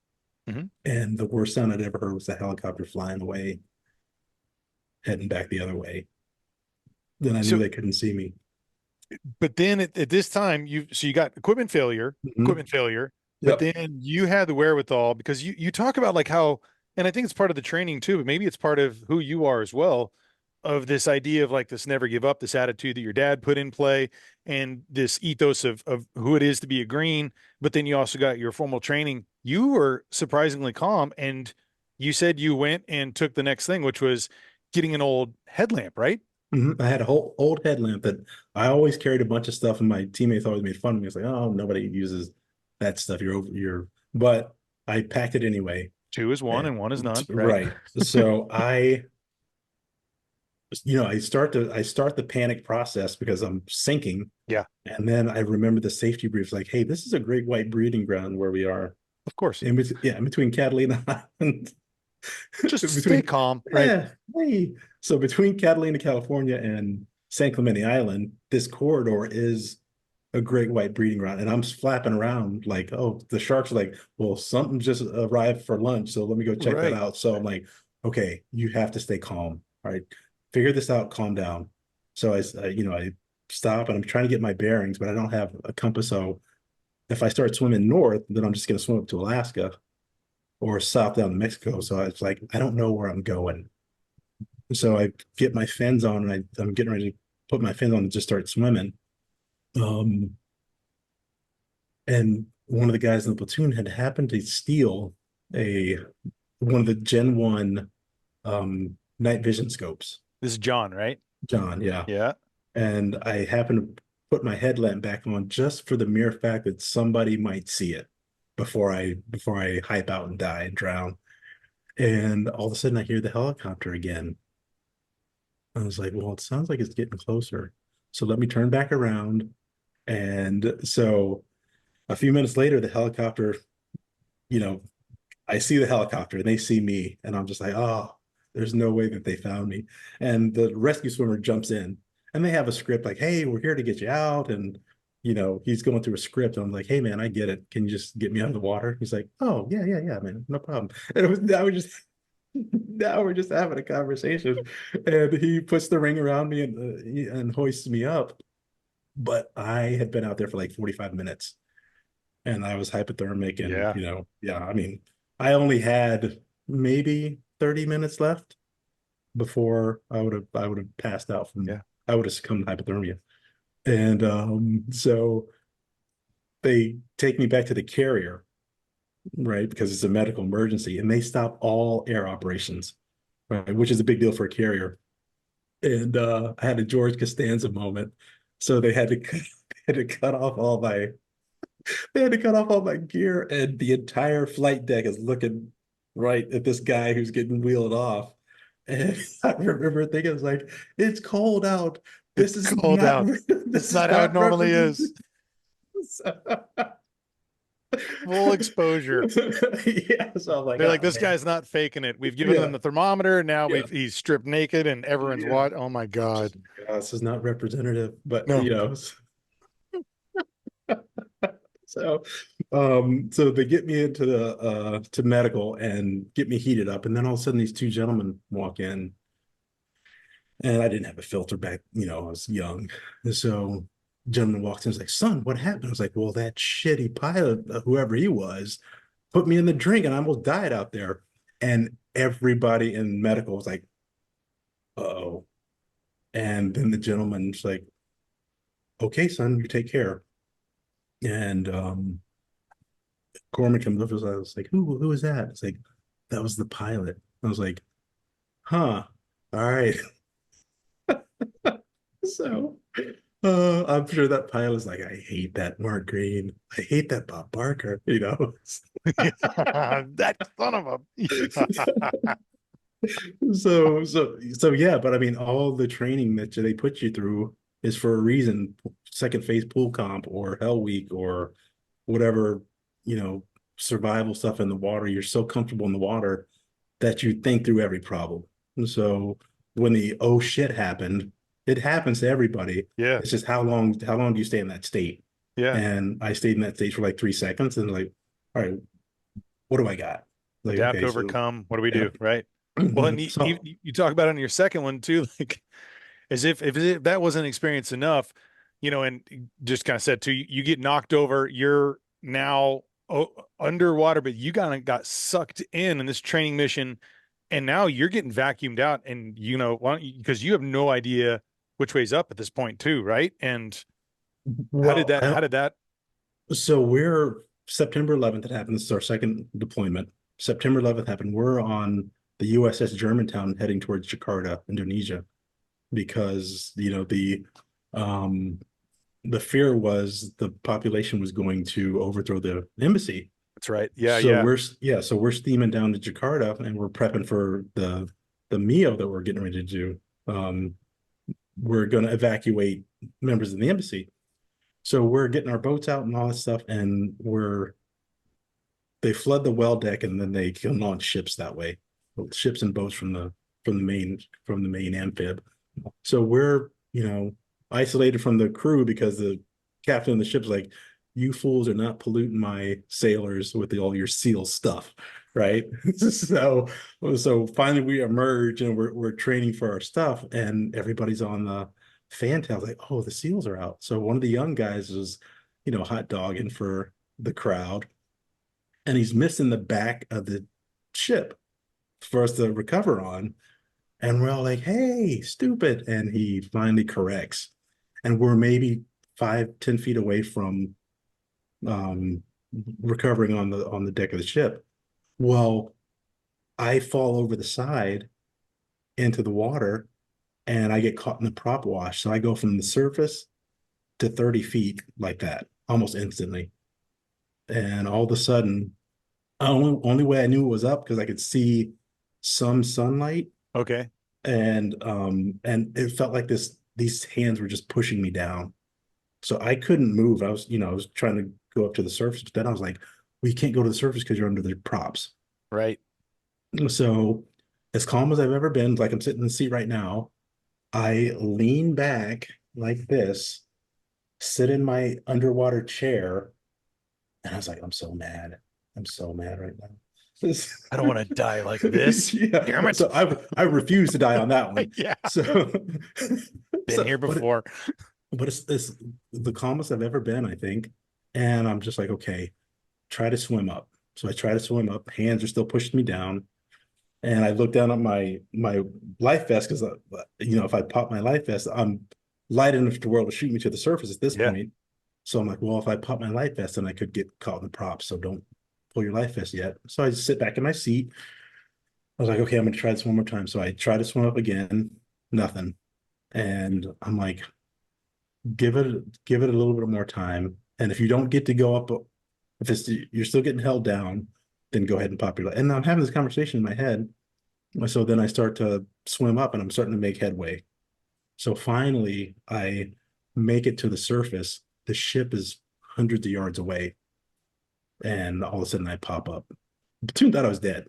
Hmm. And the worst sound I'd ever heard was the helicopter flying away, heading back the other way. Then I knew So, they couldn't see me. but then at this time, you got Mhm. equipment failure, but Yep. then you had the wherewithal because you talk about like how, and I think it's part of the training too, but maybe it's part of who you are as well, of this idea of like this never give up, this attitude that your dad put in play, and this ethos of who it is to be a green. But then you also got your formal training. You were surprisingly calm, and you said you went and took the next thing, which was getting an old headlamp, right? I had a whole old headlamp that I always carried a bunch of stuff, and my teammates always made fun of me. It's like, oh, nobody uses that stuff. But I packed it anyway. Two is one Eh, and one is none, right? Right. So I start the panic process because I'm sinking. Yeah, And then I remember the safety briefs like, hey, this is a great white breeding ground where we are of course. in between Catalina Island. Just stay between calm, right? yeah, hey. So between Catalina, California and San Clemente Island, this corridor is a great white breeding ground. And I'm flapping around like, oh, the sharks are like, well, something just arrived for lunch. So let me go check that Right. out. So I'm like, okay, you have to stay calm. All right. Figure this out, calm down. So I stop and I'm trying to get my bearings, but I don't have a compass. So if I start swimming north, then I'm just going to swim up to Alaska or south down to Mexico. So it's like, I don't know where I'm going. So I get my fins on and I'm getting ready to put my fins on and just start swimming. Um, and one of the guys in the platoon had happened to steal a one of the Gen 1 night vision scopes. This is John, right? John, yeah. Yeah. And I happened to put my headlamp back on just for the mere fact that somebody might see it before I hype out and die and drown. And all of a sudden I hear the helicopter again. I was like, well, it sounds like it's getting closer. So let me turn back around. And so a few minutes later, the helicopter, you know, I see the helicopter and they see me. And I'm just like, oh, there's no way that they found me. And the rescue swimmer jumps in and they have a script like, hey, we're here to get you out. And, he's going through a script. And I'm like, hey, man, I get it. Can you just get me out of the water? He's like, oh, yeah, yeah, yeah, man, no problem. And now we're just having a conversation, and he puts the ring around me and hoists me up. But I had been out there for like 45 minutes, and I was hypothermic, and Yeah. yeah. I mean, I only had maybe 30 minutes left before I would have passed out from. Yeah. I would have succumbed to hypothermia, and so they take me back to the carrier, right? Because it's a medical emergency, and they stop all air operations, right? Which is a big deal for a carrier. And I had a George Costanza moment. So they had to cut off all my they had to cut off all my gear, and the entire flight deck is looking right at this guy who's getting wheeled off. And I remember thinking, I was like, it's cold out. It's This is cold not out. It's this is not how it not normally represent. is. Full exposure. Yeah, so I'm like, They're like, oh this man, guy's not faking it. We've given yeah, them the thermometer. Now yeah, he's stripped naked and everyone's yeah. what? Oh my God. Just, this is not representative, but No. so so they get me into the to medical and get me heated up, and then all of a sudden these two gentlemen walk in, and I didn't have a filter back, I was young. And so gentleman walks in and is like, son, what happened? I was like, well, that shitty pilot, whoever he was, put me in the drink and I almost died out there. And everybody in medical was like, uh-oh. And then the gentleman's like, okay, son, you take care. And Corman comes up, I was like, who is that? It's like, that was the pilot. I was like, huh, all right. So I'm sure that pilot's like, I hate that Mark Greene. I hate that Bob Barker. That son of a. So yeah, but I mean, all the training that they put you through is for a reason. Second phase pool comp or Hell Week or whatever, you know, survival stuff in the water. You're so comfortable in the water that you think through every problem. And so when the oh shit happened, it happens to everybody. Yeah. It's just how long do you stay in that state? Yeah. And I stayed in that state for like 3 seconds and like, all right, what do I got? Like, Adapt, okay, so overcome. What do we yeah. do? Right. Well, and So you talk about it on your second one too, like as if that wasn't experience enough, and just kind of said too, you get knocked over, you're now underwater, but you kind of got sucked in this training mission, and now you're getting vacuumed out, and because you have no idea which way's up at this point too, right? And how did well, that? How did that? so we're September 11th. It happened. This is our second deployment. September 11th happened. We're on the USS Germantown heading towards Jakarta, Indonesia, because um the fear was the population was going to overthrow the embassy. That's right. Yeah, So yeah. we're steaming down to Jakarta and we're prepping for the MEO that we're getting ready to do. We're going to evacuate members of the embassy. So we're getting our boats out and all this stuff, and they flood the well deck and then they can launch ships that way, ships and boats from the main amphib. So we're isolated from the crew because the captain of the ship's like, you fools are not polluting my sailors with all your SEAL stuff, right? so finally we emerge and we're training for our stuff, and everybody's on the fantails like, oh, the SEALs are out. So one of the young guys is hot dogging for the crowd, and he's missing the back of the ship for us to recover on. And we're all like, hey, stupid. And he finally corrects. And we're maybe 5-10 feet away from um, recovering on the deck of the ship. Well, I fall over the side into the water and I get caught in the prop wash. So I go from the surface to 30 feet like that, almost instantly. And all of a sudden, only way I knew it was up because I could see some sunlight, Okay. and it felt like these hands were just pushing me down. So I couldn't move. I was trying to go up to the surface, but then I was like, well, you can't go to the surface because you're under the props. Right. So as calm as I've ever been, like I'm sitting in the seat right now, I lean back like this, sit in my underwater chair, and I was like, I'm so mad. I'm so mad right now. I don't want to die like this. Yeah. Damn it. So I refuse to die on that one. Yeah. So Been here but before. it's the calmest I've ever been, I think. And I'm just like, okay, try to swim up. So I try to swim up. Hands are still pushing me down. And I look down at my life vest because if I pop my life vest, I'm light enough to world to shoot me to the surface at this Yeah. point. So I'm like, well, if I pop my life vest, then I could get caught in the props. So don't pull your life vest yet. So I just sit back in my seat. I was like, okay, I'm gonna try this one more time. So I try to swim up again, nothing. And I'm like, give it a little bit more time. And if you don't get to go up, if you're still getting held down, then go ahead and pop your life. And I'm having this conversation in my head. So then I start to swim up and I'm starting to make headway. So finally I make it to the surface. The ship is hundreds of yards away. and all of a sudden I pop up. The platoon thought I was dead.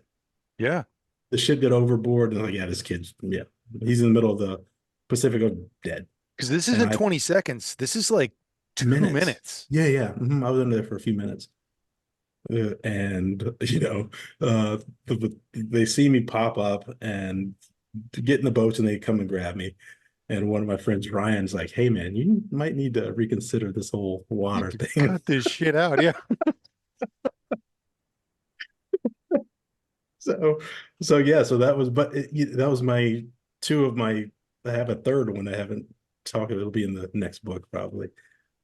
Yeah. The ship got overboard, and like, yeah, this kid's, yeah, he's in the middle of the Pacific, dead. Because this And isn't I 20 seconds. This is like 2 minutes. minutes. Yeah, yeah. I was under there for a few minutes. And uh, they see me pop up and get in the boats, and they come and grab me. And one of my friends, Ryan's like, "Hey, man, you might need to reconsider this whole You water could thing." cut this shit out. Yeah. So, so yeah, so that was, but that was my two of my. I have a third one I haven't talked. It'll be in the next book probably.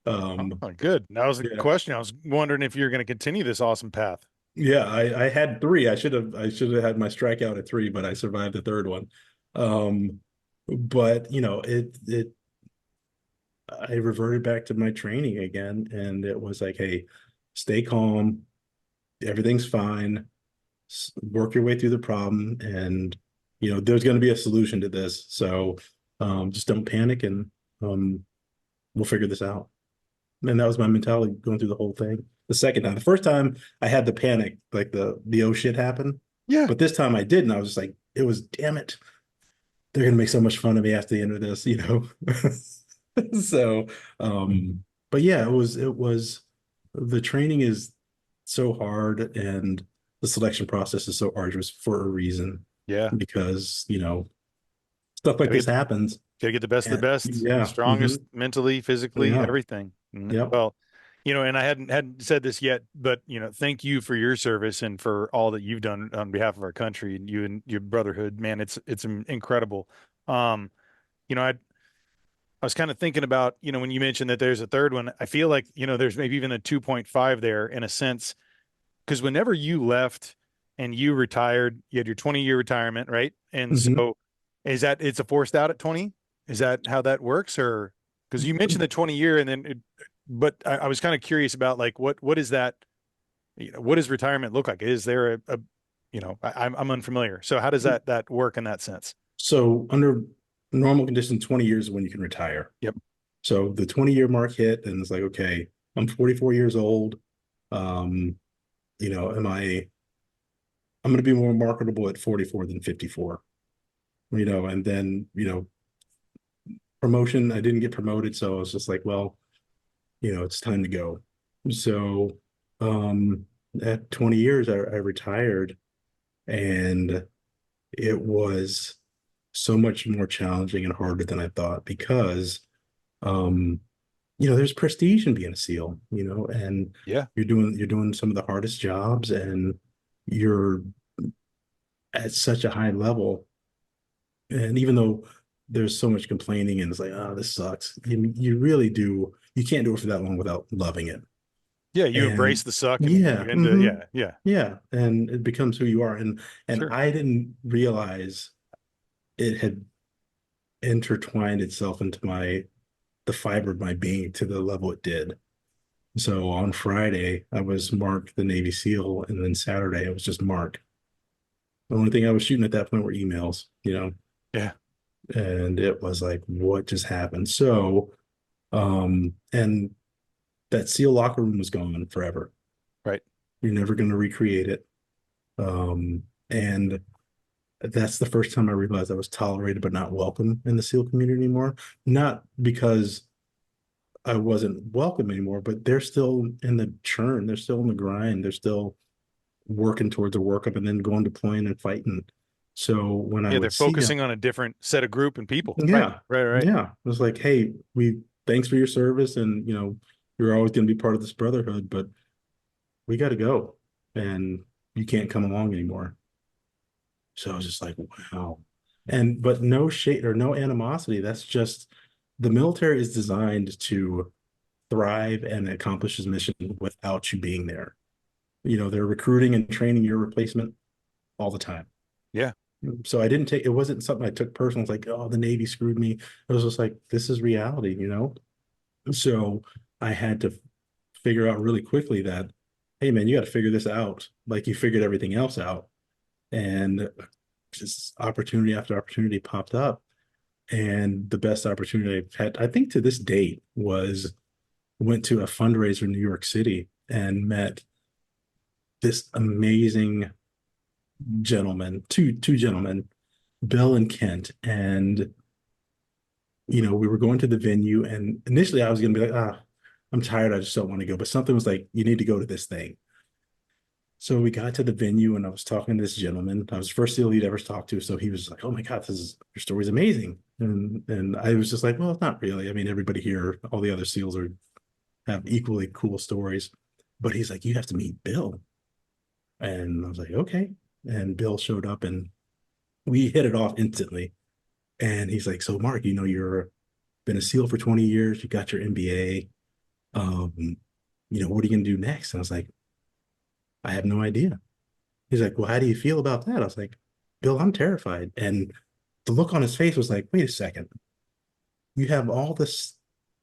Oh, good. That was a Yeah, question. I was wondering if you're going to continue this awesome path. yeah. I had three. I should have had my strikeout at three, but I survived the third one. Um, but it I reverted back to my training again, and it was like, hey, stay calm, everything's fine, work your way through the problem, and there's going to be a solution to this. So just don't panic, and we'll figure this out. And that was my mentality going through the whole thing. The second time, the first time I had the panic, like the oh shit happened, Yeah. but this time I didn't. I was just like, it was, damn it, they're gonna make so much fun of me after the end of this. So, but yeah, it was the training is so hard, and the selection process is so arduous for a reason, Yeah. because stuff like Gotta this get the, happens. gotta get the best of the And best, yeah, strongest mentally, physically, yeah, everything. yep. Well, and I hadn't said this yet, but thank you for your service and for all that you've done on behalf of our country and you and your brotherhood, man. It's incredible. Um, I was kind of thinking about, when you mentioned that there's a third one, I feel like, there's maybe even a 2.5 there in a sense, because whenever you left and you retired, you had your 20-year retirement, right? And Hmm. so it's a forced out at 20? Is that how that works? Or because you mentioned the 20-year and then but I was kind of curious about like what is that, what does retirement look like? Is there I'm unfamiliar. So how does that work in that sense? So under normal conditions, 20 years is when you can retire. Yep. So the 20-year mark hit, and it's like, okay, I'm 44 years old. Um, am I'm going to be more marketable at 44 than 54, and then, promotion, I didn't get promoted. So I was just like, well, it's time to go. So, um, at 20 years, I retired, and it was so much more challenging and harder than I thought, because, um, there's prestige in being a SEAL, and Yeah. you're doing some of the hardest jobs, and you're at such a high level. And even though there's so much complaining, and it's like, oh, this sucks, you really do. You can't do it for that long without loving it. Yeah. You And embrace the suck and yeah, you're into, yeah, yeah, yeah, and it becomes who you are. And sure. I didn't realize it had intertwined itself into the fiber of my being to the level it did. So on Friday, I was Mark, the Navy SEAL, and then Saturday, I was just Mark. The only thing I was shooting at that point were emails, Yeah. and it was like, what just happened? So, and that SEAL locker room was gone forever. Right. You're never going to recreate it. And that's the first time I realized I was tolerated but not welcome in the SEAL community anymore. Not because I wasn't welcome anymore, but they're still in the churn. They're still in the grind. They're still working towards a workup and then going deploying and fighting. So when I Yeah. They're would see them, focusing on a different set of group and people. Right. yeah, Right. Right. yeah, it was like, hey, thanks for your service, and you're always going to be part of this brotherhood, but we got to go, and you can't come along anymore. So I was just like, wow. But no shade or no animosity. That's just, the military is designed to thrive and accomplish its mission without you being there. They're recruiting and training your replacement all the time. Yeah. So it wasn't something I took personal. It's like, oh, the Navy screwed me. It was just like, this is reality. So I had to figure out really quickly that, hey, man, you got to figure this out. Like you figured everything else out. And just opportunity after opportunity popped up. And the best opportunity I've had, I think to this date, went to a fundraiser in New York City and met this amazing gentleman, two gentlemen, Bill and Kent, and we were going to the venue, and initially I was going to be like, I'm tired, I just don't want to go. But something was like, you need to go to this thing. So we got to the venue, and I was talking to this gentleman. I was the first SEAL he'd ever talked to, so he was like, "Oh my God, your story's amazing." And I was just like, "Well, not really. I mean, everybody here, all the other SEALs have equally cool stories." But he's like, "You have to meet Bill." And I was like, "Okay." And Bill showed up, and we hit it off instantly. And he's like, "So, Mark, you're been a SEAL for 20 years. You got your MBA. What are you going to do next?" And I was like, "I have no idea." He's like, "Well, how do you feel about that?" I was like, "Bill, I'm terrified." And the look on his face was like, "Wait a second. You have all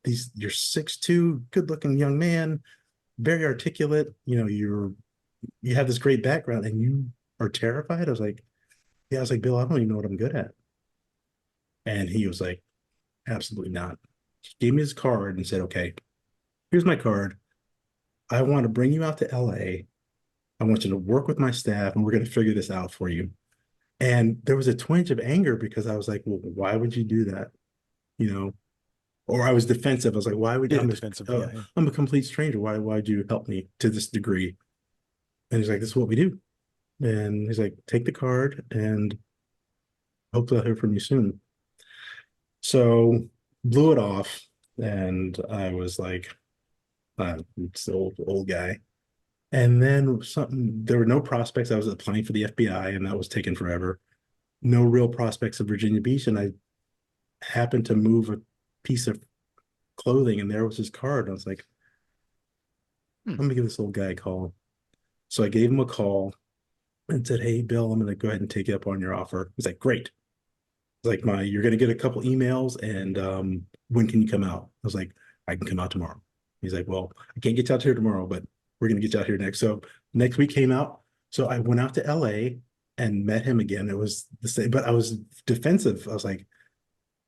you're 6'2", good-looking young man, very articulate. You have this great background and you are terrified." I was like, "Yeah." I was like, "Bill, I don't even know what I'm good at." And he was like, "Absolutely not." He gave me his card and said, "Okay, here's my card. I want to bring you out to LA. I want you to work with my staff and we're going to figure this out for you." And there was a twinge of anger because I was like, "Well, why would you do that?" You know, or I was defensive. I was like, "Why would Yeah, defensive. Yeah, yeah. I'm a complete stranger. Why'd you help me to this degree?" And he's like, "This is what we do." And he's like, "Take the card and hopefully I'll hear from you soon." So blew it off. And I was like, it's the old guy. And then there were no prospects. I was applying for the FBI and that was taking forever. No real prospects of Virginia Beach. And I happened to move a piece of clothing and there was his card. And I was like, Hmm. "I'm gonna give this old guy a call." So I gave him a call and said, "Hey, Bill, I'm gonna go ahead and take you up on your offer." He's like, "Great." It's like, you're gonna get a couple emails and when can you come out? I was like, "I can come out tomorrow." He's like, "Well, I can't get you out here tomorrow, but we're gonna get you out here next." So next week came out. So I went out to LA and met him again. It was the same, but I was defensive. I was like,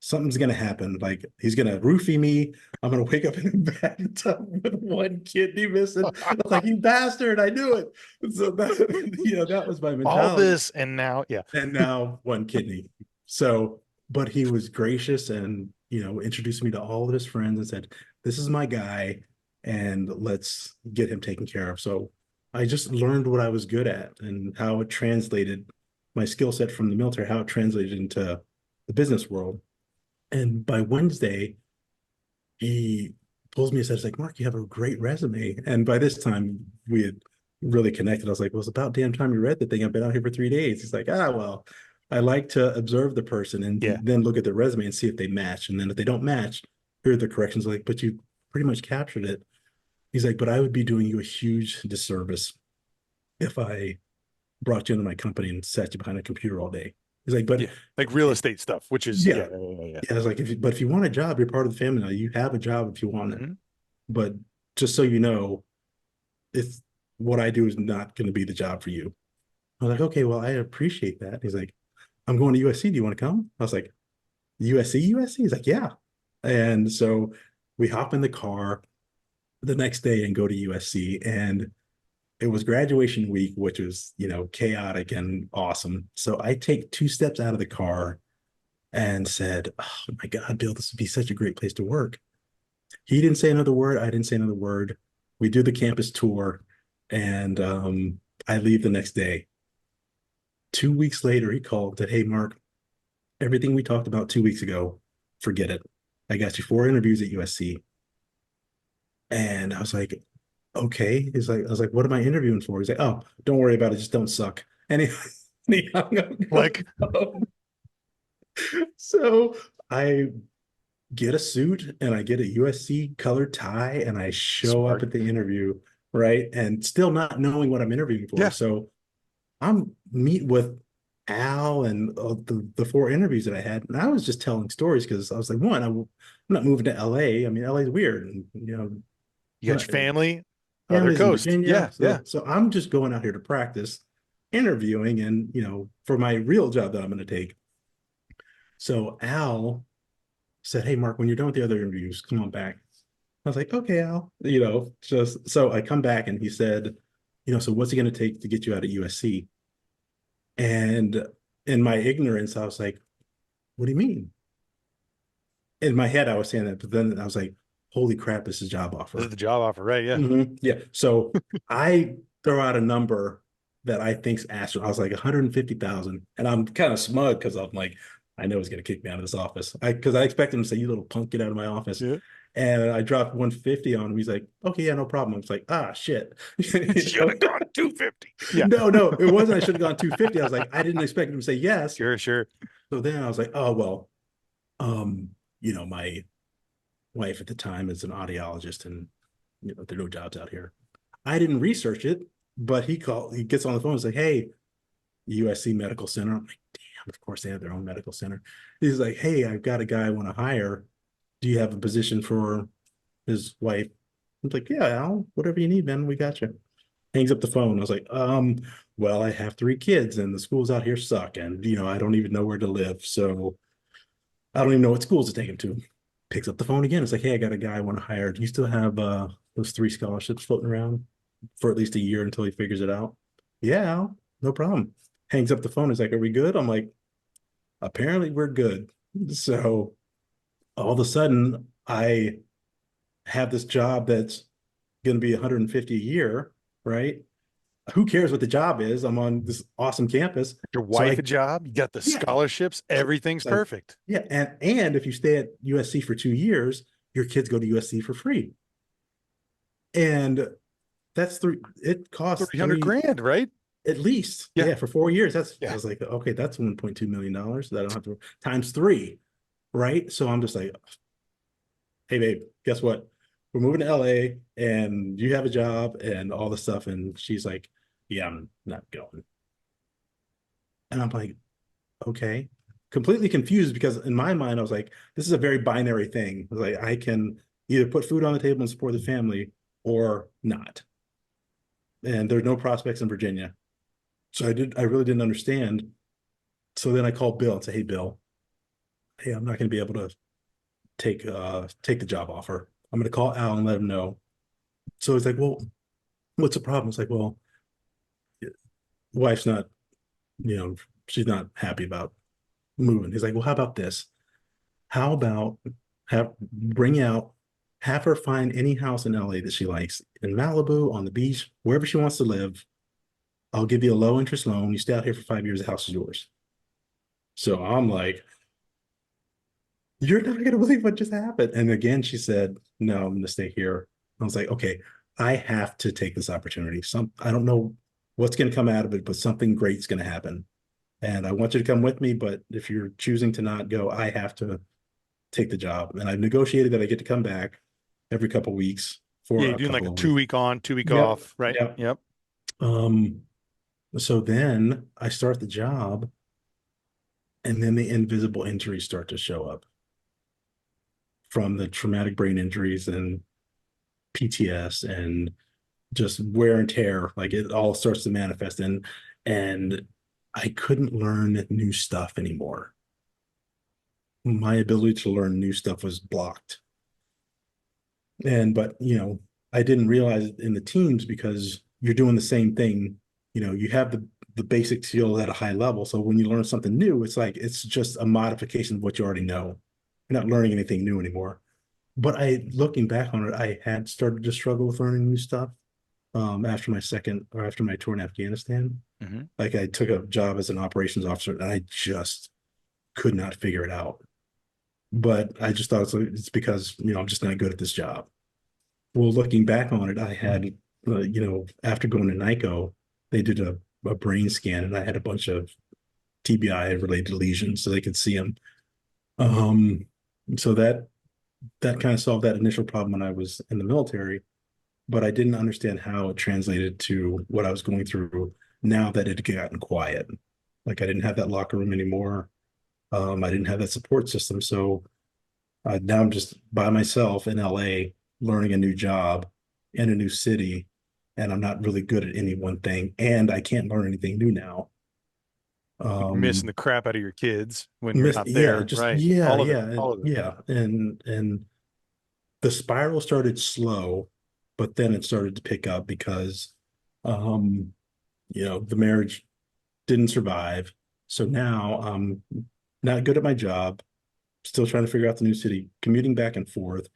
something's gonna happen. Like he's gonna roofie me. I'm gonna wake up in a bathtub with one kidney missing. I was like, "You bastard! I knew it." So that was my All mentality. this and now, yeah. And now one kidney. So, but he was gracious and introduced me to all of his friends and said, "This is my guy, and let's get him taken care of." So I just learned what I was good at and how it translated my skill set from the military, how it translated into the business world. And by Wednesday, he pulls me aside. It's like, "Mark, you have a great resume." And by this time, we had really connected. I was like, "Well, it's about damn time you read the thing. I've been out here for 3 days." He's like, well, I like to observe the person and Yeah. then look at their resume and see if they match. And then if they don't match, here are the corrections." Like, "But you pretty much captured it." He's like, "But I would be doing you a huge disservice if I brought you into my company and sat you behind a computer all day." He's like, "But Yeah. Like real estate stuff, which is, yeah." yeah, yeah, yeah, yeah. Yeah, I was like, but if you want a job, you're part of the family now. You have a job if you want it. Hmm. But just so you know, if what I do is not going to be the job for you. I was like, "Okay, well, I appreciate that." He's like, "I'm going to USC. Do you want to come?" I was like, "USC, USC?" He's like, "Yeah." And so we hop in the car the next day and go to USC. And it was graduation week, which was, chaotic and awesome. So I take two steps out of the car and said, "Oh my God, Bill, this would be such a great place to work." He didn't say another word. I didn't say another word. We do the campus tour and I leave the next day. 2 weeks later, he called and said, "Hey, Mark, everything we talked about 2 weeks ago, forget it. I got you 4 interviews at USC." And I was like, "Okay." I was like, "What am I interviewing for?" He's like, "Oh, don't worry about it. Just don't suck." And he hung up Like, the phone. So I get a suit and I get a USC colored tie and I show up smart. at the interview, right? And still not knowing what I'm interviewing for. Yeah. So I'm meet with Al and the 4 interviews that I had, and I was just telling stories because I was like, one, I'm not moving to LA. I mean, LA is weird, and You got your family, other families in coast. Virginia. Yeah. Yeah. So I'm just going out here to practice interviewing, and for my real job that I'm going to take. So Al said, "Hey, Mark, when you're done with the other interviews, come on back." I was like, "Okay, Al." Just so I come back and he said, so what's it going to take to get you out of USC? And in my ignorance, I was like, what do you mean? In my head, I was saying that, but then I was like, holy crap, this is a job This is offer. the job offer, right? Yeah. Yeah. So I throw out a number that I think's astronomical. I was like 150,000. And I'm kind of smug because I'm like, I know he's gonna kick me out of this office. Because I expect him to say, you little punk, get out of my office. Yeah. And I dropped 150 on him. He's like, okay, yeah, no problem. I was like, ah, shit. Should have gone 250. Yeah. No, it wasn't. I should have gone 250. I was like, I didn't expect him to say yes. Sure, sure. So then I was like, oh, well, my wife at the time is an audiologist, and there are no jobs out here. I didn't research it, but he gets on the phone and say, hey, USC Medical Center. I'm like, damn, of course they have their own medical center. He's like, hey, I've got a guy I want to hire. Do you have a position for his wife? I'm like, yeah, Al, whatever you need, man, we got you. Hangs up the phone. I was like, well, I have 3 kids and the schools out here suck. And, I don't even know where to live. So I don't even know what schools to take him to. Picks up the phone again. It's like, hey, I got a guy I want to hire. Do you still have those 3 scholarships floating around for at least a year until he figures it out? Yeah, Al, no problem. Hangs up the phone. He's like, are we good? I'm like, apparently we're good. So all of a sudden, I have this job that's going to be 150 a year, right? Who cares what the job is? I'm on this awesome campus. Your So wife a job, you got the yeah, scholarships, everything's like, perfect. yeah. And if you stay at USC for 2 years, your kids go to USC for free. And it costs 300 grand, right? at least. Yeah. Yeah, for 4 years. I Yeah. was like, okay, that's $1.2 million that I don't have to times 3. Right. So I'm just like, hey babe, guess what? We're moving to LA and you have a job and all this stuff. And she's like, yeah, I'm not going. And I'm like, okay. Completely confused because in my mind, I was like, this is a very binary thing. Like I can either put food on the table and support the family or not. And there's no prospects in Virginia. So I really didn't understand. So then I called Bill and said, hey Bill, hey, I'm not going to be able to take the job offer. I'm going to call Al and let him know. So he's like, well, what's the problem? It's like, well, wife's not, she's not happy about moving. He's like, well, how about this? How about have her find any house in LA that she likes in Malibu, on the beach, wherever she wants to live. I'll give you a low interest loan. You stay out here for 5 years, the house is yours. So I'm like, you're not going to believe what just happened. And again, she said, no, I'm going to stay here. I was like, okay, I have to take this opportunity. I don't know what's going to come out of it, but something great's going to happen. And I want you to come with me, but if you're choosing to not go, I have to take the job. And I've negotiated that I get to come back every couple of weeks for Yeah, you're a doing like couple a of weeks. 2 week on, 2 week Yep. off, right? Yep. Yep. Um, so then I start the job, and then the invisible injuries start to show up from the traumatic brain injuries and PTS and just wear and tear. Like it all starts to manifest and I couldn't learn new stuff anymore. My ability to learn new stuff was blocked. But I didn't realize it in the teams because you're doing the same thing. You have the basic skill at a high level. So when you learn something new, it's like it's just a modification of what you already know. You're not learning anything new anymore. But looking back on it, I had started to struggle with learning new stuff after my tour in Afghanistan. Mm-hmm. Like I took a job as an operations officer and I just could not figure it out. But I just thought it's because, I'm just not good at this job. Well, looking back on it, I had, after going to NICO, they did a brain scan and I had a bunch of TBI related lesions so they could see them. So that kind of solved that initial problem when I was in the military, but I didn't understand how it translated to what I was going through now that it had gotten quiet. Like I didn't have that locker room anymore. I didn't have that support system. So now I'm just by myself in LA learning a new job in a new city, and I'm not really good at any one thing, and I can't learn anything new now. You're missing the crap out of your kids when you're not Yeah, there, just right? yeah, All of it, yeah, and all of it. yeah, and the spiral started slow, but then it started to pick up because Um, the marriage didn't survive. So now I'm not good at my job, still trying to figure out the new city, commuting back and forth,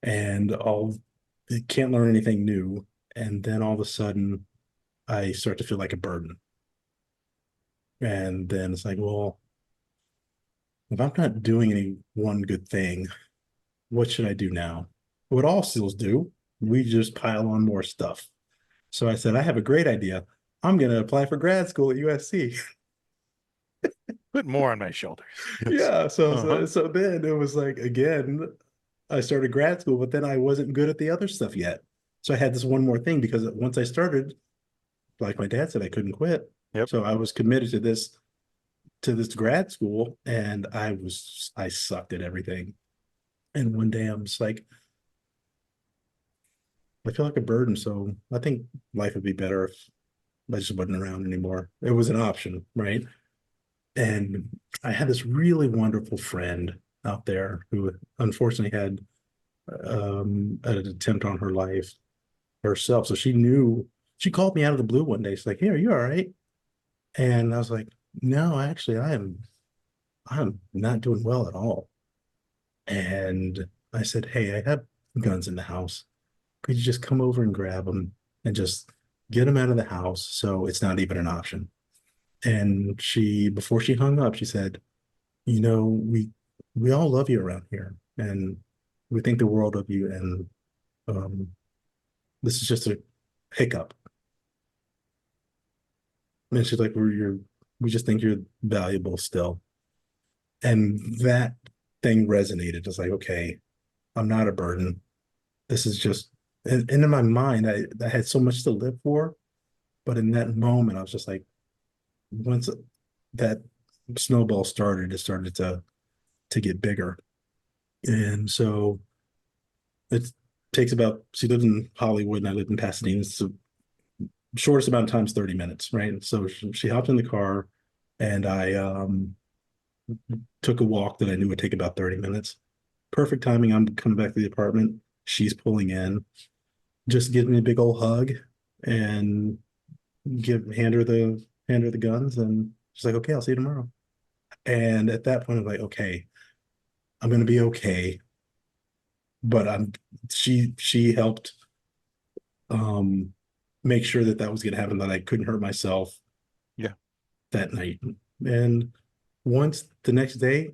and all can't learn anything new. And then all of a sudden I start to feel like a burden. And then it's like, well, if I'm not doing any one good thing, what should I do now? What all seals do, we just pile on more stuff. So I said, I have a great idea. I'm going to apply for grad school at USC. Put more on my shoulders. Yes. Yeah. So, Uh-huh. so, so then it was like, again, I started grad school, but then I wasn't good at the other stuff yet. So I had this one more thing because once I started, like my dad said, I couldn't quit. Yep. So I was committed to this grad school, and I sucked at everything. And one day I'm just like, I feel like a burden. So I think life would be better if I just wasn't around anymore. It was an option, right? And I had this really wonderful friend out there who unfortunately had an attempt on her life herself. So she called me out of the blue one day. She's like, "Hey, are you all right?" And I was like, "No, actually, I'm not doing well at all." And I said, "Hey, I have guns in the house. Could you just come over and grab them and just get them out of the house so it's not even an option?" And before she hung up, she said, we all love you around here, and we think the world of you, and um, this is just a hiccup." And she's like, we just think you're valuable still. And that thing resonated. It's like, okay, I'm not a burden. This is just, and in my mind, I had so much to live for. But in that moment, I was just like, once that snowball started, it started to get bigger. And so it takes about, she lived in Hollywood and I lived in Pasadena. So shortest amount of time is 30 minutes, right? So she hopped in the car and I took a walk that I knew would take about 30 minutes. Perfect timing. I'm coming back to the apartment. She's pulling in, just gives me a big old hug and hand her the guns. And she's like, "Okay, I'll see you tomorrow." And at that point, I'm like, okay, I'm gonna be okay. But she helped um make sure that that was gonna happen, that I couldn't hurt myself Yeah. that night. And once the next day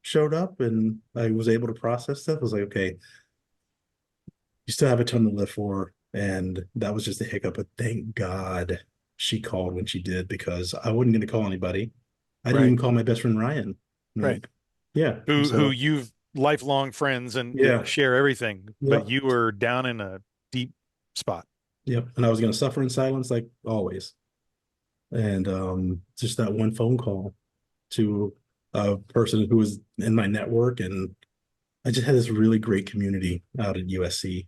showed up and I was able to process stuff, I was like, okay, you still have a ton to live for. And that was just a hiccup. But thank God she called when she did, because I wasn't going to call anybody. I didn't Right. even call my best friend Ryan. Right. Right. Yeah. Who So, you've lifelong friends and yeah. share everything, but Yep. you were down in a deep spot. Yep. And I was going to suffer in silence like always. And just that one phone call to a person who was in my network. And I just had this really great community out at USC.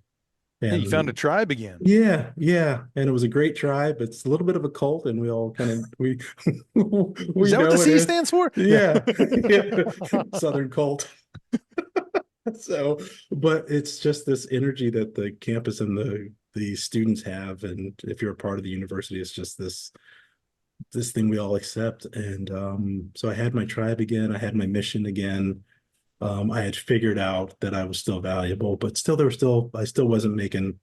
Yeah, you found a And tribe again. yeah, yeah, and it was a great tribe. It's a little bit of a cult, and we all kind of Is we that what the know it C is. stands for? Yeah. Yeah, yeah, Southern cult. So, but it's just this energy that the campus and the students have, and if you're a part of the university, it's just this thing we all accept. And so I had my tribe again. I had my mission again. I had figured out that I was still valuable, but still, I still wasn't making.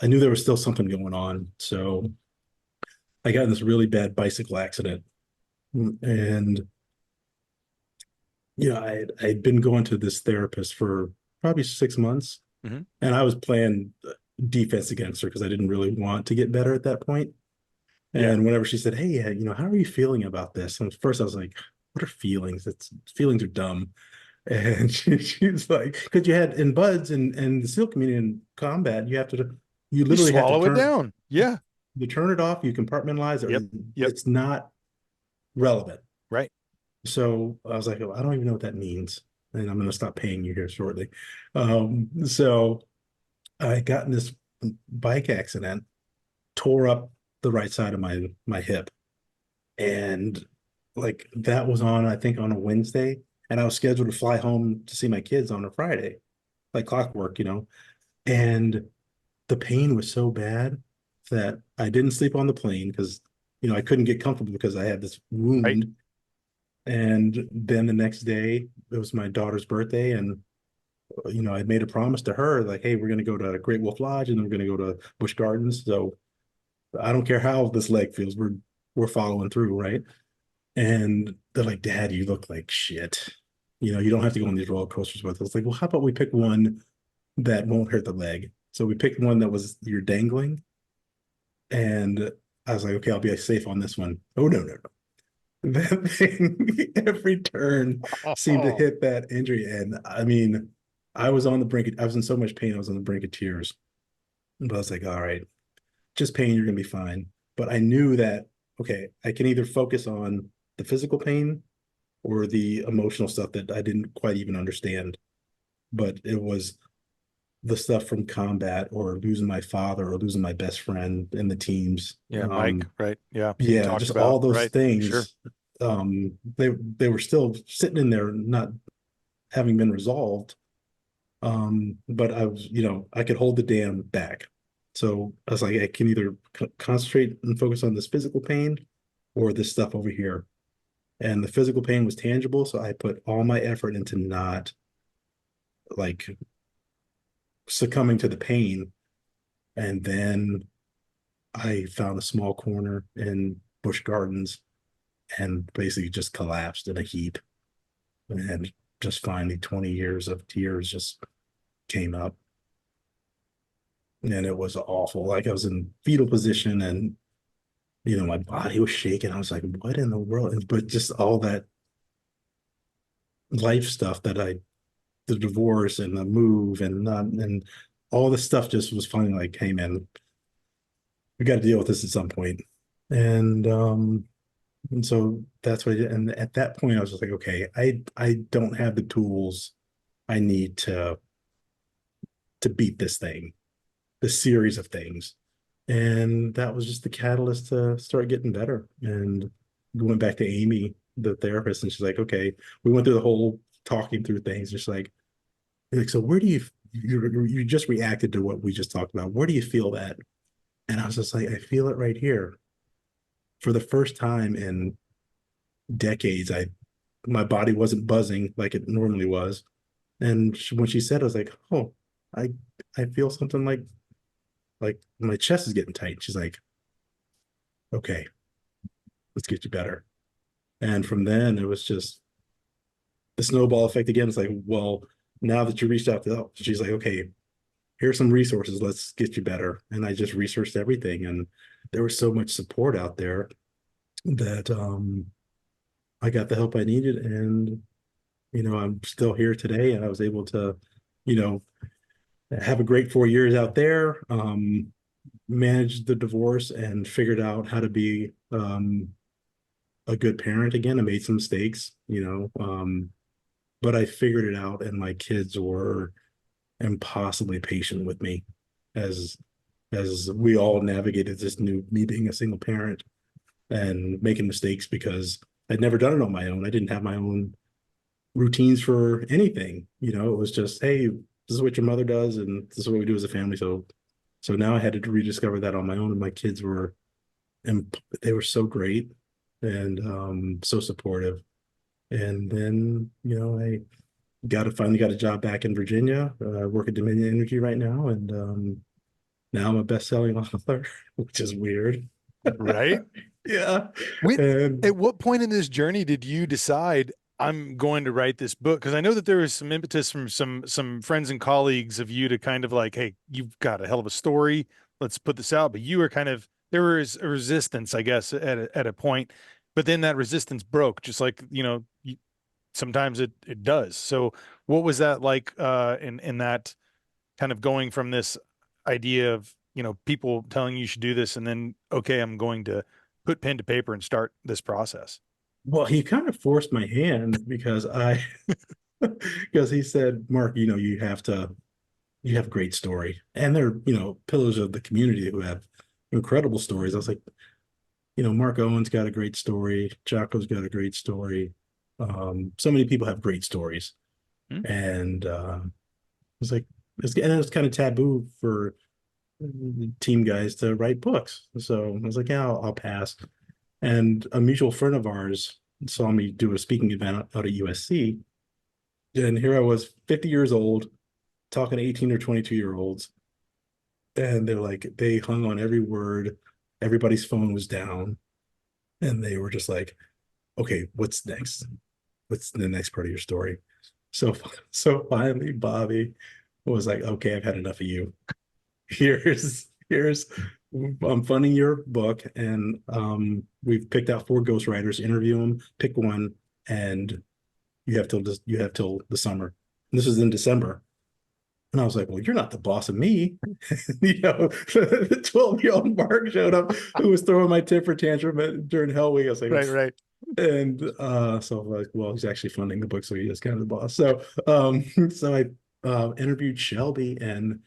I knew there was still something going on. So I got in this really bad bicycle accident. And, I'd been going to this therapist for probably 6 months. Hmm. And I was playing defense against her because I didn't really want to get better at that point. Yeah. And whenever she said, "Hey, how are you feeling about this?" And first I was like, "What are feelings? Feelings are dumb." And she's like, "Because you had in buds and the SEAL community in combat, you You literally have to swallow it down. Yeah. turn it off, you compartmentalize it, Yep. or Yep. it's not relevant." Right. So I was like, "Oh, I don't even know what that means." And I'm going to stop paying you here shortly. So I got in this bike accident, tore up the right side of my hip. And like that was on, I think, on a Wednesday. And I was scheduled to fly home to see my kids on a Friday, like clockwork. And the pain was so bad that I didn't sleep on the plane because, I couldn't get comfortable because I had this Right. wound. And then the next day, it was my daughter's birthday, and I made a promise to her, like, hey, we're going to go to Great Wolf Lodge and then we're going to go to Busch Gardens. So I don't care how this leg feels, we're following through, right? And they're like, Dad, you look like shit. You don't have to go on these roller coasters with us. Like, well, how about we pick one that won't hurt the leg? So we picked one that was you're dangling. And I was like, okay, I'll be safe on this one. Oh, no, no, no. That thing, every turn seemed to Oh, hit that injury. And I mean, I was in so much pain, I was on the brink of tears. But I was like, all right, just pain, you're gonna be fine. But I knew that, okay, I can either focus on the physical pain or the emotional stuff that I didn't quite even understand. But it was the stuff from combat or losing my father or losing my best friend in the teams. yeah, Mike, right? Yeah, you Yeah, talked just all about, those right? Sure. things. They were still sitting in there, not having been resolved. But I was, I could hold the dam back. So I was like, I can either concentrate and focus on this physical pain or this stuff over here. And the physical pain was tangible, so I put all my effort into not like succumbing to the pain. And then I found a small corner in Busch Gardens and basically just collapsed in a heap. And just finally 20 years of tears just came up. And it was awful. Like I was in fetal position and my body was shaking. I was like, what in the world? But just all that life stuff the divorce and the move and not, and all the stuff just was finally like, hey man, we got to deal with this at some point. And and so that's what I did. And at that point I was just like, okay, I don't have the tools I need to beat this thing, this series of things. And that was just the catalyst to start getting better. And we went back to Amy, the therapist, and she's like, okay, we went through the whole talking through things. Just like, so where do you just reacted to what we just talked about? Where do you feel that? And I was just like, I feel it right here. For the first time in decades, my body wasn't buzzing like it normally was. And when she said, I was like, oh, I I feel something like my chest is getting tight. She's like, okay, let's get you better. And from then it was just the snowball effect again. It's like, well, now that you reached out to help, she's like, okay, here's some resources. Let's get you better. And I just researched everything. And there was so much support out there that I got the help I needed. And, I'm still here today. And I was able to, you know, have a great 4 years out there, managed the divorce and figured out how to be a good parent again. I made some mistakes, but I figured it out, and my kids were impossibly patient with me as we all navigated this new me being a single parent and making mistakes because I'd never done it on my own. I didn't have my own routines for anything. It was just, hey, this is what your mother does, and this is what we do as a family. So now I had to rediscover that on my own, and my kids were, and they were so great and so supportive. And then, I finally got a job back in Virginia. I work at Dominion Energy right now, and now I'm a best-selling author, which is weird. Right. Yeah. When, And at what point in this journey did you decide I'm going to write this book? Because I know that there was some impetus from some friends and colleagues of you to kind of like, hey, you've got a hell of a story. Let's put this out. But you were kind of there was a resistance, I guess, at a point. But then that resistance broke, just like sometimes it does. So what was that like in that kind of going from this idea of people telling you should do this and then okay, I'm going to put pen to paper and start this process. well, he kind of forced my hand because because he said, Mark, you have great story. And they're, pillars of the community who have incredible stories. I was like, Mark Owen's got a great story. Jocko's got a great story. So many people have great stories. Hmm? And it was like, and it was kind of taboo for team guys to write books. So I was like, yeah, I'll pass. And a mutual friend of ours saw me do a speaking event out at USC. And here I was, 50 years old, talking to 18 or 22-year olds. And they're like, they hung on every word. Everybody's phone was down. And they were just like, okay, what's next? What's the next part of your story? So, so finally, Bobby was like, okay, I've had enough of you. Here's I'm funding your book, and we've picked out 4 ghostwriters, interview them, pick one, and you have till the summer. And this was in December. And I was like, well, you're not the boss of me. The 12-year-old Mark showed up who was throwing my temper tantrum during Hell Week. I was like, Right, right. and so I'm like, well, he's actually funding the book, so he is kind of the boss. So so I interviewed Shelby, and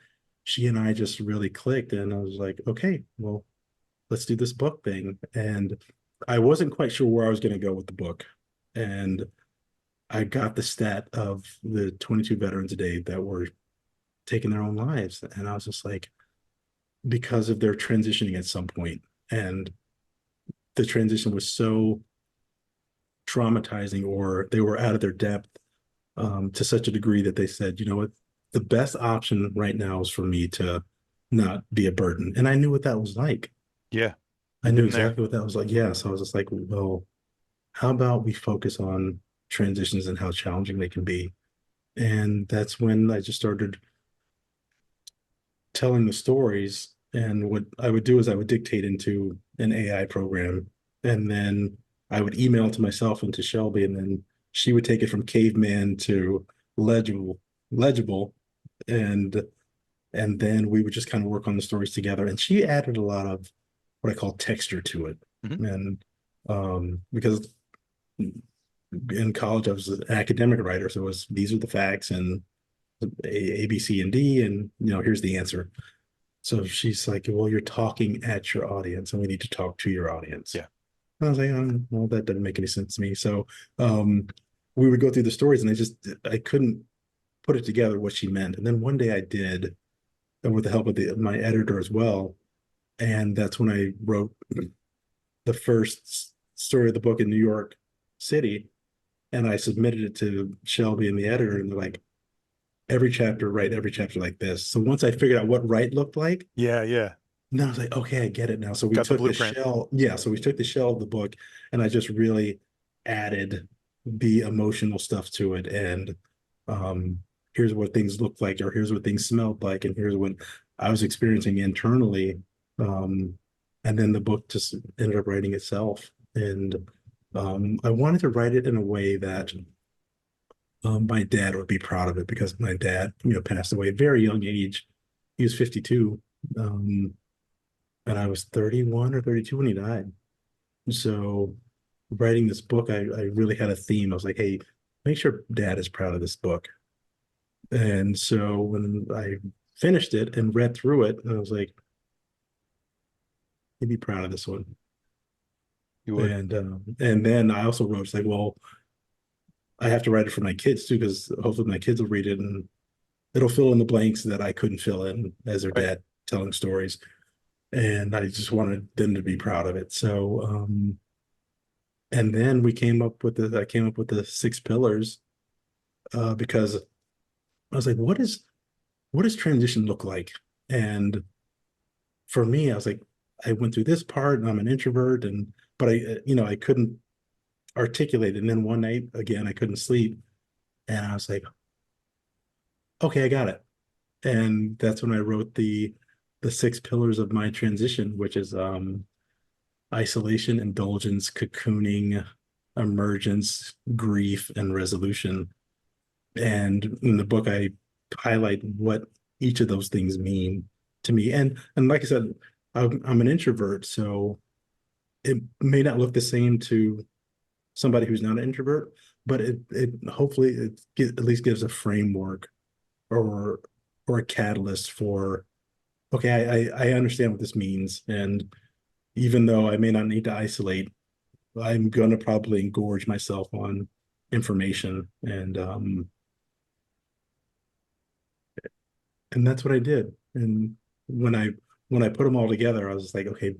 she and I just really clicked, and I was like, okay, well, let's do this book thing. And I wasn't quite sure where I was going to go with the book. And I got the stat of the 22 veterans a day that were taking their own lives. And I was just like, because of their transitioning at some point, and the transition was so traumatizing, or they were out of their depth to such a degree that they said, you know what, the best option right now is for me to not be a burden. And I knew what that was like. Yeah. I I've knew been there. exactly what that was like. Yeah. So I was just like, well, how about we focus on transitions and how challenging they can be? And that's when I just started telling the stories. And what I would do is I would dictate into an AI program, and then I would email to myself and to Shelby, and then she would take it from caveman to legible, and then we would just kind of work on the stories together. And she added a lot of what I call texture to it, Mhm. and because in college I was an academic writer, so it was these are the facts and A, B, C, and D, and here's the answer. So she's like, well, you're talking at your audience, and we need to talk to your audience. Yeah. And I was like, well, that doesn't make any sense to me. So um, we would go through the stories, and I couldn't put it together what she meant. And then one day I did, and with the help of my editor as well. And that's when I wrote the first story of the book in New York City. And I submitted it to Shelby and the editor, and they're like, every chapter, write every chapter like this. So once I figured out what right looked like, Yeah, yeah. now I was like, okay, I get it now. So we Got the took the blueprint. shell, yeah. So we took the shell of the book, and I just really added the emotional stuff to it. And um, here's what things looked like, or here's what things smelled like, and here's what I was experiencing internally. Um, and then the book just ended up writing itself. And I wanted to write it in a way that my dad would be proud of it, because my dad, passed away at a very young age. He was 52. And I was 31 or 32 when he died. So writing this book, I really had a theme. I was like, hey, make sure dad is proud of this book. And so when I finished it and read through it, I was like, he'd be proud of this one. You would. And then I also wrote, it's like, well, I have to write it for my kids too, because hopefully my kids will read it, and it'll fill in the blanks that I couldn't fill in as their Right. dad telling stories. And I just wanted them to be proud of it. So and then I came up with the 6 pillars, because I was like, what does transition look like? And for me, I was like, I went through this part, and I'm an introvert, and but I couldn't articulate it. And then one night again, I couldn't sleep, and I was like, okay, I got it. And that's when I wrote the 6 pillars of my transition, which is isolation, indulgence, cocooning, emergence, grief, and resolution. And in the book, I highlight what each of those things mean to me. And like I said, I'm an introvert, so it may not look the same to somebody who's not an introvert, but it hopefully at least gives a framework, or a catalyst for, okay, I understand what this means. And even though I may not need to isolate, I'm gonna probably engorge myself on information. And that's what I did. And when I put them all together, I was like, okay,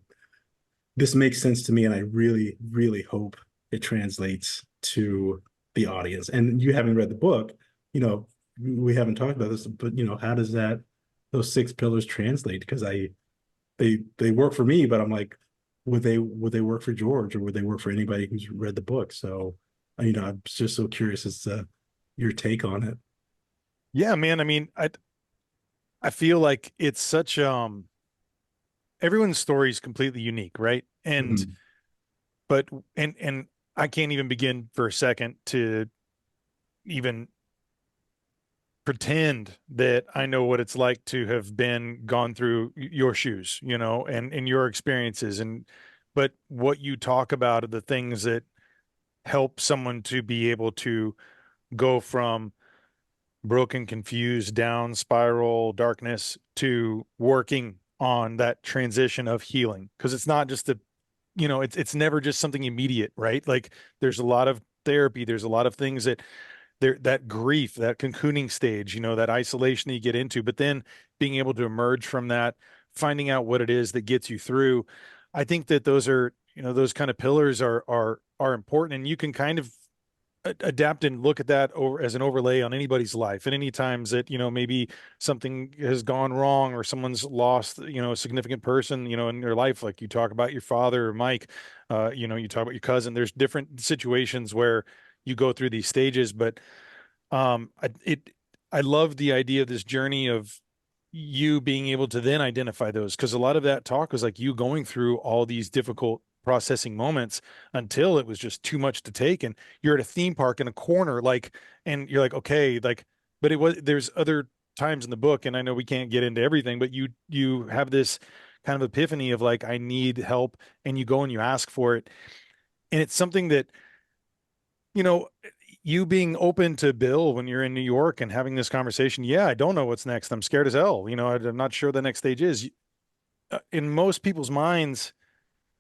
this makes sense to me, and I really, really hope it translates to the audience. And you haven't read the book, you know, we haven't talked about this, but how does that those six pillars translate? Because they work for me, but I'm like, would they work for George, or would they work for anybody who's read the book? So, I'm just so curious as to your take on it. Yeah, man. I mean, I feel like it's such everyone's story is completely unique, right? And Mhm. but and I can't even begin for a second to even pretend that I know what it's like to have been gone through your shoes, and your experiences. And but what you talk about are the things that help someone to be able to go from broken, confused, down spiral, darkness to working on that transition of healing. Because it's not just it's never just something immediate, right? Like there's a lot of therapy, there's a lot of things that there that grief, that cocooning stage, that isolation that you get into, but then being able to emerge from that, finding out what it is that gets you through. I think that those are, those kind of pillars are important, and you can kind of adapt and look at that over as an overlay on anybody's life. And any times that, maybe something has gone wrong or someone's lost, a significant person, in their life, like you talk about your father or Mike, you talk about your cousin, there's different situations where you go through these stages. But I love the idea of this journey of you being able to then identify those, because a lot of that talk was like you going through all these difficult processing moments until it was just too much to take, and you're at a theme park in a corner, like, and you're like, okay, like, but there's other times in the book, and I know we can't get into everything, but you have this kind of epiphany of like, I need help, and you go and you ask for it. And it's something that, you know, you being open to Bill when you're in New York and having this conversation. Yeah, I don't know what's next. I'm scared as hell. I'm not sure the next stage is. In most people's minds,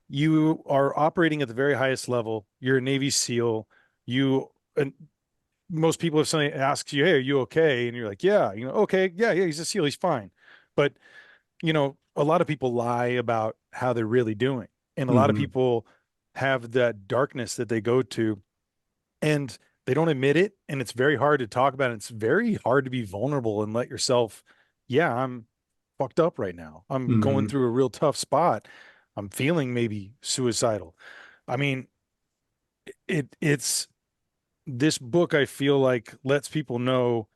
you are operating at the very highest level. You're a Navy SEAL. And most people, if somebody asks you, "Hey, are you okay?" and you're like, "Yeah," okay, yeah, yeah, he's a SEAL, he's fine. But a lot of people lie about how they're really doing, and a lot of Mhm. people have that darkness that they go to, and they don't admit it, and it's very hard to talk about it. It's very hard to be vulnerable and let yourself, yeah, I'm fucked up right now, I'm going Mhm. through a real tough spot, I'm feeling maybe suicidal. I mean, it's this book, I feel like, lets people know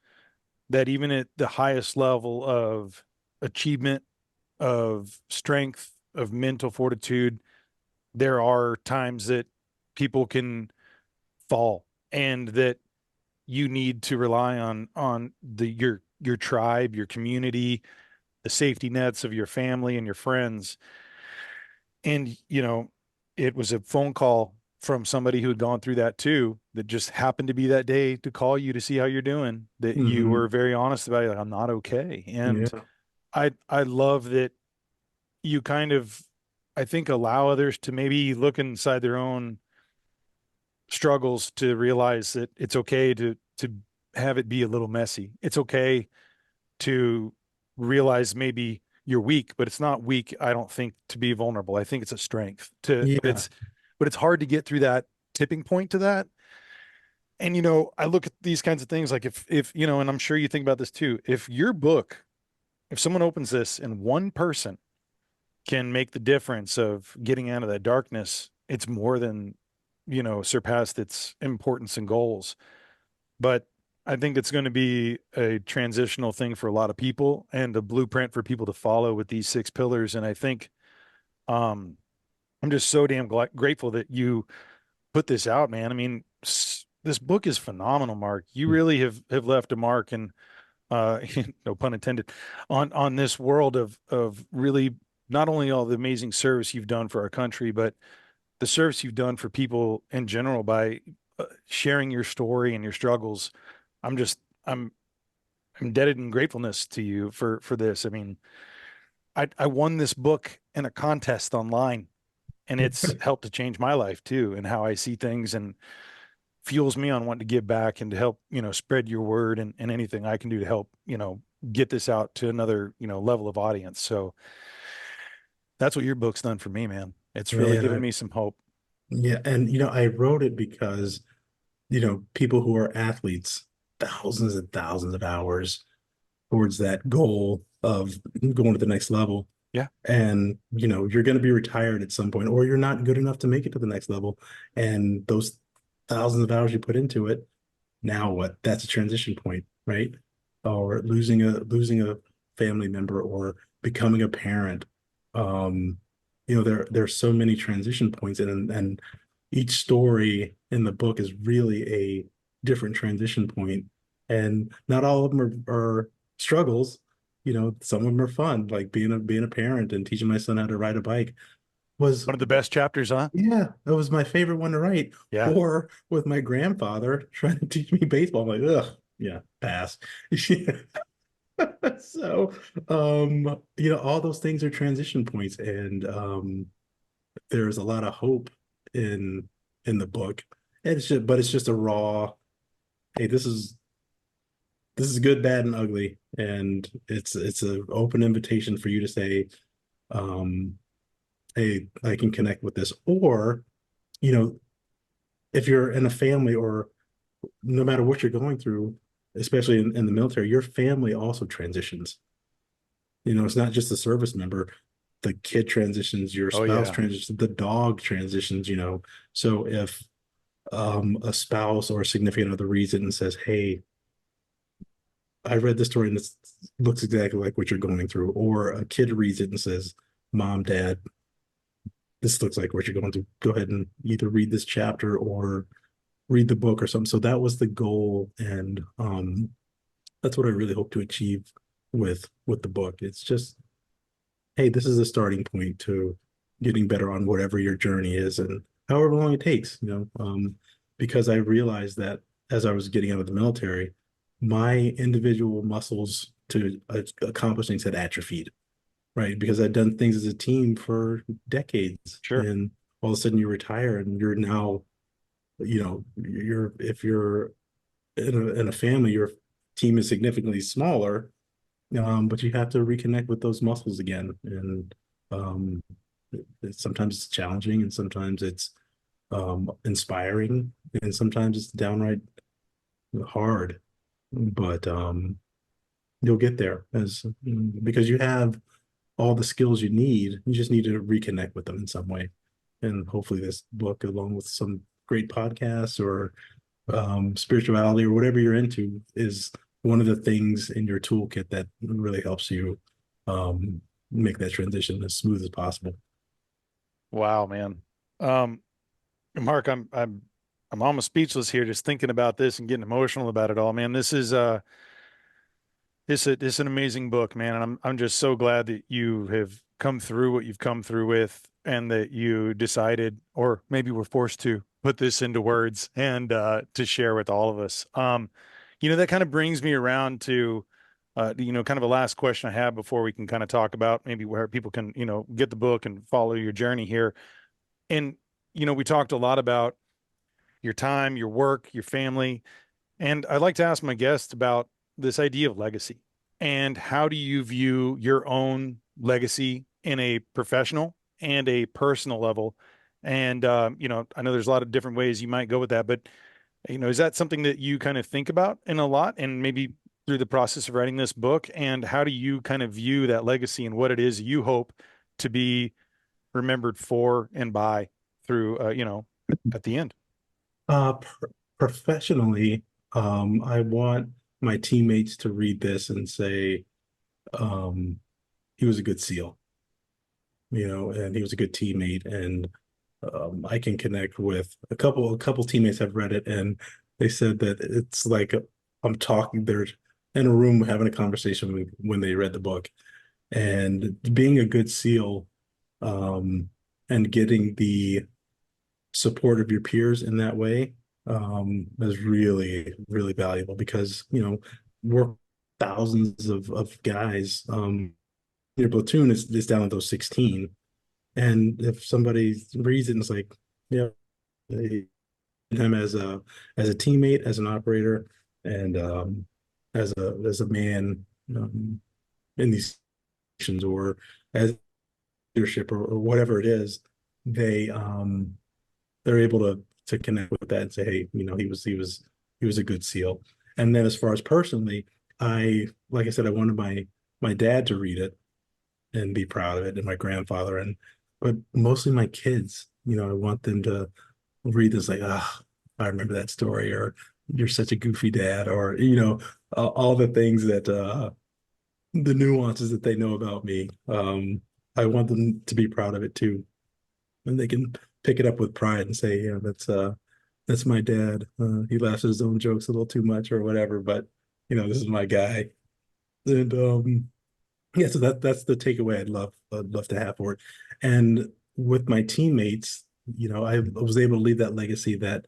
that even at the highest level of achievement, of strength, of mental fortitude, there are times that people can fall, and that you need to rely on your tribe, your community, the safety nets of your family and your friends. And it was a phone call from somebody who had gone through that too, that just happened to be that day to call you to see how you're doing, that you Mhm. were very honest about it, like, I'm not okay. And Yeah. I love that you kind of, I think, allow others to maybe look inside their own struggles to realize that it's okay to have it be a little messy. It's okay to realize maybe you're weak, but it's not weak, I don't think, to be vulnerable. I think it's a strength to, Yeah. but it's hard to get through that tipping point to that. And I look at these kinds of things like, if and I'm sure you think about this too. If your book, if someone opens this and one person can make the difference of getting out of that darkness, it's more than, surpassed its importance and goals. But I think it's going to be a transitional thing for a lot of people, and a blueprint for people to follow with these six pillars. And I think um, I'm just so damn grateful that you put this out, man. I mean, this book is phenomenal, Mark. You really have left a mark, and no pun intended, on this world of really not only all the amazing service you've done for our country, but the service you've done for people in general by sharing your story and your struggles. I'm just I'm indebted in gratefulness to you for this. I mean, I won this book in a contest online, and it's helped to change my life too, and how I see things, and fuels me on wanting to give back and to help, spread your word, and anything I can do to help, get this out to another, level of audience. So that's what your book's done for me, man. It's really Man, given me some hope. yeah, and I wrote it because people who are athletes, thousands and thousands of hours towards that goal of going to the next level. Yeah. And, you're going to be retired at some point, or you're not good enough to make it to the next level. And those thousands of hours you put into it, now what? That's a transition point, right? Or losing a family member or becoming a parent. Um, there's so many transition points, and each story in the book is really a different transition point, and not all of them are struggles. Some of them are fun, like being a parent and teaching my son how to ride a bike was, One of the best chapters, huh? yeah, that was my favorite one to write. Yeah. Or with my grandfather trying to teach me baseball. I'm like, ugh, yeah, pass. So, all those things are transition points, and there's a lot of hope in the book. And it's just a raw, hey, this is good, bad, and ugly, and it's an open invitation for you to say, um, hey, I can connect with this, or you know, if you're in a family, or no matter what you're going through, especially in the military, your family also transitions. It's not just the service member. The kid transitions, your Oh spouse yeah. transitions, the dog transitions. So if a spouse or a significant other reads it and says, "Hey, I read this story and this looks exactly like what you're going through," or a kid reads it and says, "Mom, Dad, this looks like what you're going through. Go ahead and either read this chapter or read the book or something." So that was the goal, and that's what I really hope to achieve with the book. It's just, hey, this is a starting point to getting better on whatever your journey is, and however long it takes. Because I realized that as I was getting out of the military, my individual muscles to accomplish things had atrophied, right? Because I'd done things as a team for decades, Sure. and all of a sudden you retire and you're now, if you're in a family, your team is significantly smaller, but you have to reconnect with those muscles again. And um, sometimes it's challenging, and sometimes it's inspiring, and sometimes it's downright hard. But you'll get there because you have all the skills you need. You just need to reconnect with them in some way. And hopefully, this book, along with some great podcasts or spirituality or whatever you're into, is one of the things in your toolkit that really helps you um, make that transition as smooth as possible. Wow, man. Um, Mark, I'm almost speechless here just thinking about this and getting emotional about it all, man. This is an amazing book, man, and I'm just so glad that you have come through what you've come through with, and that you decided, or maybe were forced to put this into words and to share with all of us. That kind of brings me around to kind of a last question I have before we can kind of talk about maybe where people can, get the book and follow your journey here. And we talked a lot about your time, your work, your family, and I'd like to ask my guests about this idea of legacy, and how do you view your own legacy in a professional and a personal level? And, I know there's a lot of different ways you might go with that, but, is that something that you kind of think about in a lot, and maybe through the process of writing this book? And how do you kind of view that legacy and what it is you hope to be remembered for and by through, at the end? Professionally, I want my teammates to read this and say, um, he was a good SEAL, and he was a good teammate. And I can connect with a couple teammates have read it, and they said that it's like I'm talking. They're in a room having a conversation when they read the book, and being a good SEAL, um, and getting the support of your peers in that way is really, really valuable, because we're thousands of guys. Your platoon is down to those 16, and if somebody reads it and it's like, yeah, him as a teammate, as an operator, and as a man, um, in these situations, or as leadership, or whatever it is, they they're able to connect with that and say, hey, he was a good SEAL. And then as far as personally, like I said, I wanted my dad to read it and be proud of it, and my grandfather, and but mostly my kids. I want them to read this like, ah, I remember that story, or you're such a goofy dad, or all the things that the nuances that they know about me. I want them to be proud of it too, and they can pick it up with pride and say, yeah, that's my dad. He laughs at his own jokes a little too much or whatever, but this is my guy. And yeah, so that's the takeaway I'd love to have for it. And with my teammates, I was able to leave that legacy that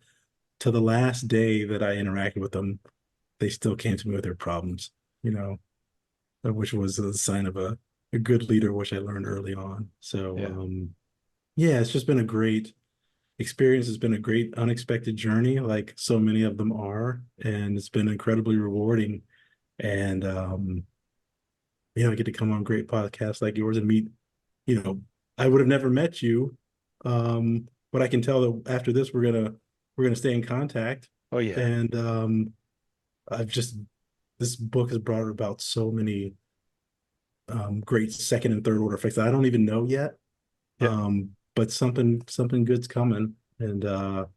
to the last day that I interacted with them, they still came to me with their problems, which was a sign of a good leader, which I learned early on. So Yeah. yeah, it's just been a great experience. It's been a great unexpected journey, like so many of them are, and it's been incredibly rewarding. And I get to come on great podcasts like yours and meet, you know, I would have never met you. But I can tell that after this we're gonna stay in contact. Oh yeah. And I've just this book has brought about so many great second and third order effects that I don't even know yet. Yeah. But something good's coming, and now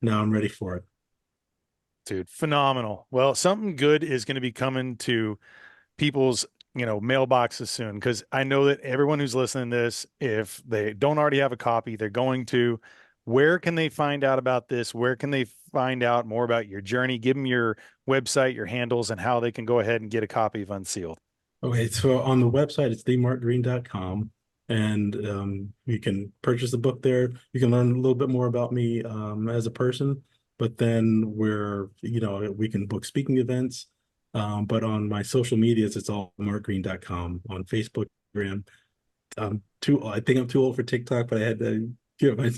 I'm ready for it. Dude, phenomenal. Well, something good is going to be coming to people's, mailboxes soon because I know that everyone who's listening to this, if they don't already have a copy, they're going to. Where can they find out about this? Where can they find out more about your journey? Give them your website, your handles, and how they can go ahead and get a copy of Unsealed. Okay, so on the website, it's themarkgreen.com, and you can purchase the book there. You can learn a little bit more about me as a person, but then we can book speaking events. But on my social medias, it's all markgreen.com on Facebook, Instagram. I think I'm too old for TikTok, but I had to get my,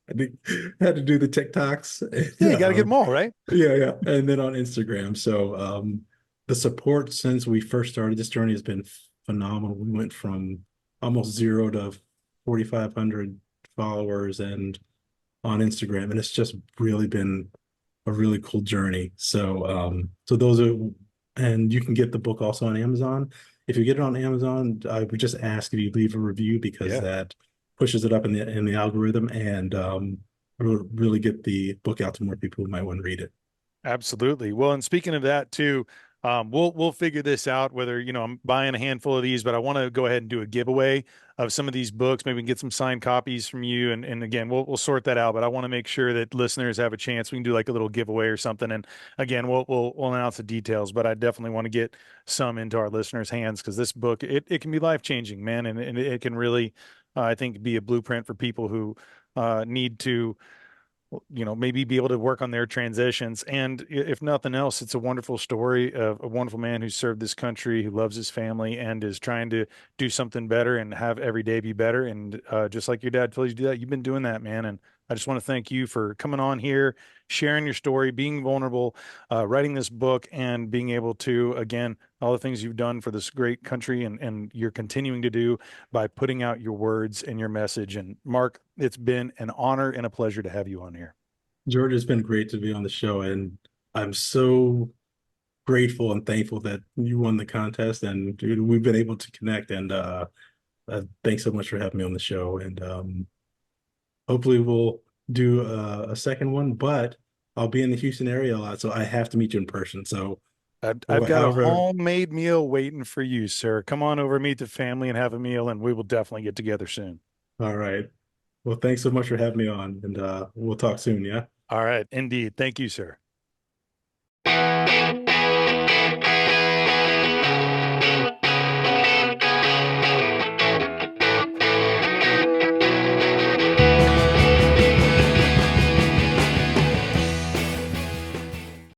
I think I had to do the TikToks. Yeah, you got to get them all, right? Yeah, yeah. And then on Instagram. So the support since we first started this journey has been phenomenal. We went from almost zero to 4,500 followers and on Instagram, and it's just really been a really cool journey. So those are, and you can get the book also on Amazon. If you get it on Amazon, I would just ask if you leave a review because Yeah. that pushes it up in the algorithm, and really get the book out to more people who might want to read it. Absolutely. Well, and speaking of that too, we'll figure this out whether, I'm buying a handful of these, but I want to go ahead and do a giveaway of some of these books. Maybe we can get some signed copies from you. And again, we'll sort that out, but I want to make sure that listeners have a chance. We can do like a little giveaway or something. And again, we'll announce the details, but I definitely want to get some into our listeners' hands because this book, it can be life-changing, man. And it can really, I think, be a blueprint for people who need to maybe be able to work on their transitions. And if nothing else, it's a wonderful story of a wonderful man who served this country, who loves his family, and is trying to do something better and have every day be better. And just like your dad told you to do that, you've been doing that, man. And I just want to thank you for coming on here, sharing your story, being vulnerable, writing this book, and being able to, again, all the things you've done for this great country and you're continuing to do by putting out your words and your message. And Mark, it's been an honor and a pleasure to have you on here. George, it's been great to be on the show, and I'm so grateful and thankful that you won the contest, and dude, we've been able to connect. And thanks so much for having me on the show. And hopefully we'll do a second one, but I'll be in the Houston area a lot, so I have to meet you in person. So, I've got a however, homemade meal waiting for you, sir. Come on over, meet the family, and have a meal, and we will definitely get together soon. all right. Well, thanks so much for having me on, and we'll talk soon. Yeah. All right. Indeed. Thank you, sir.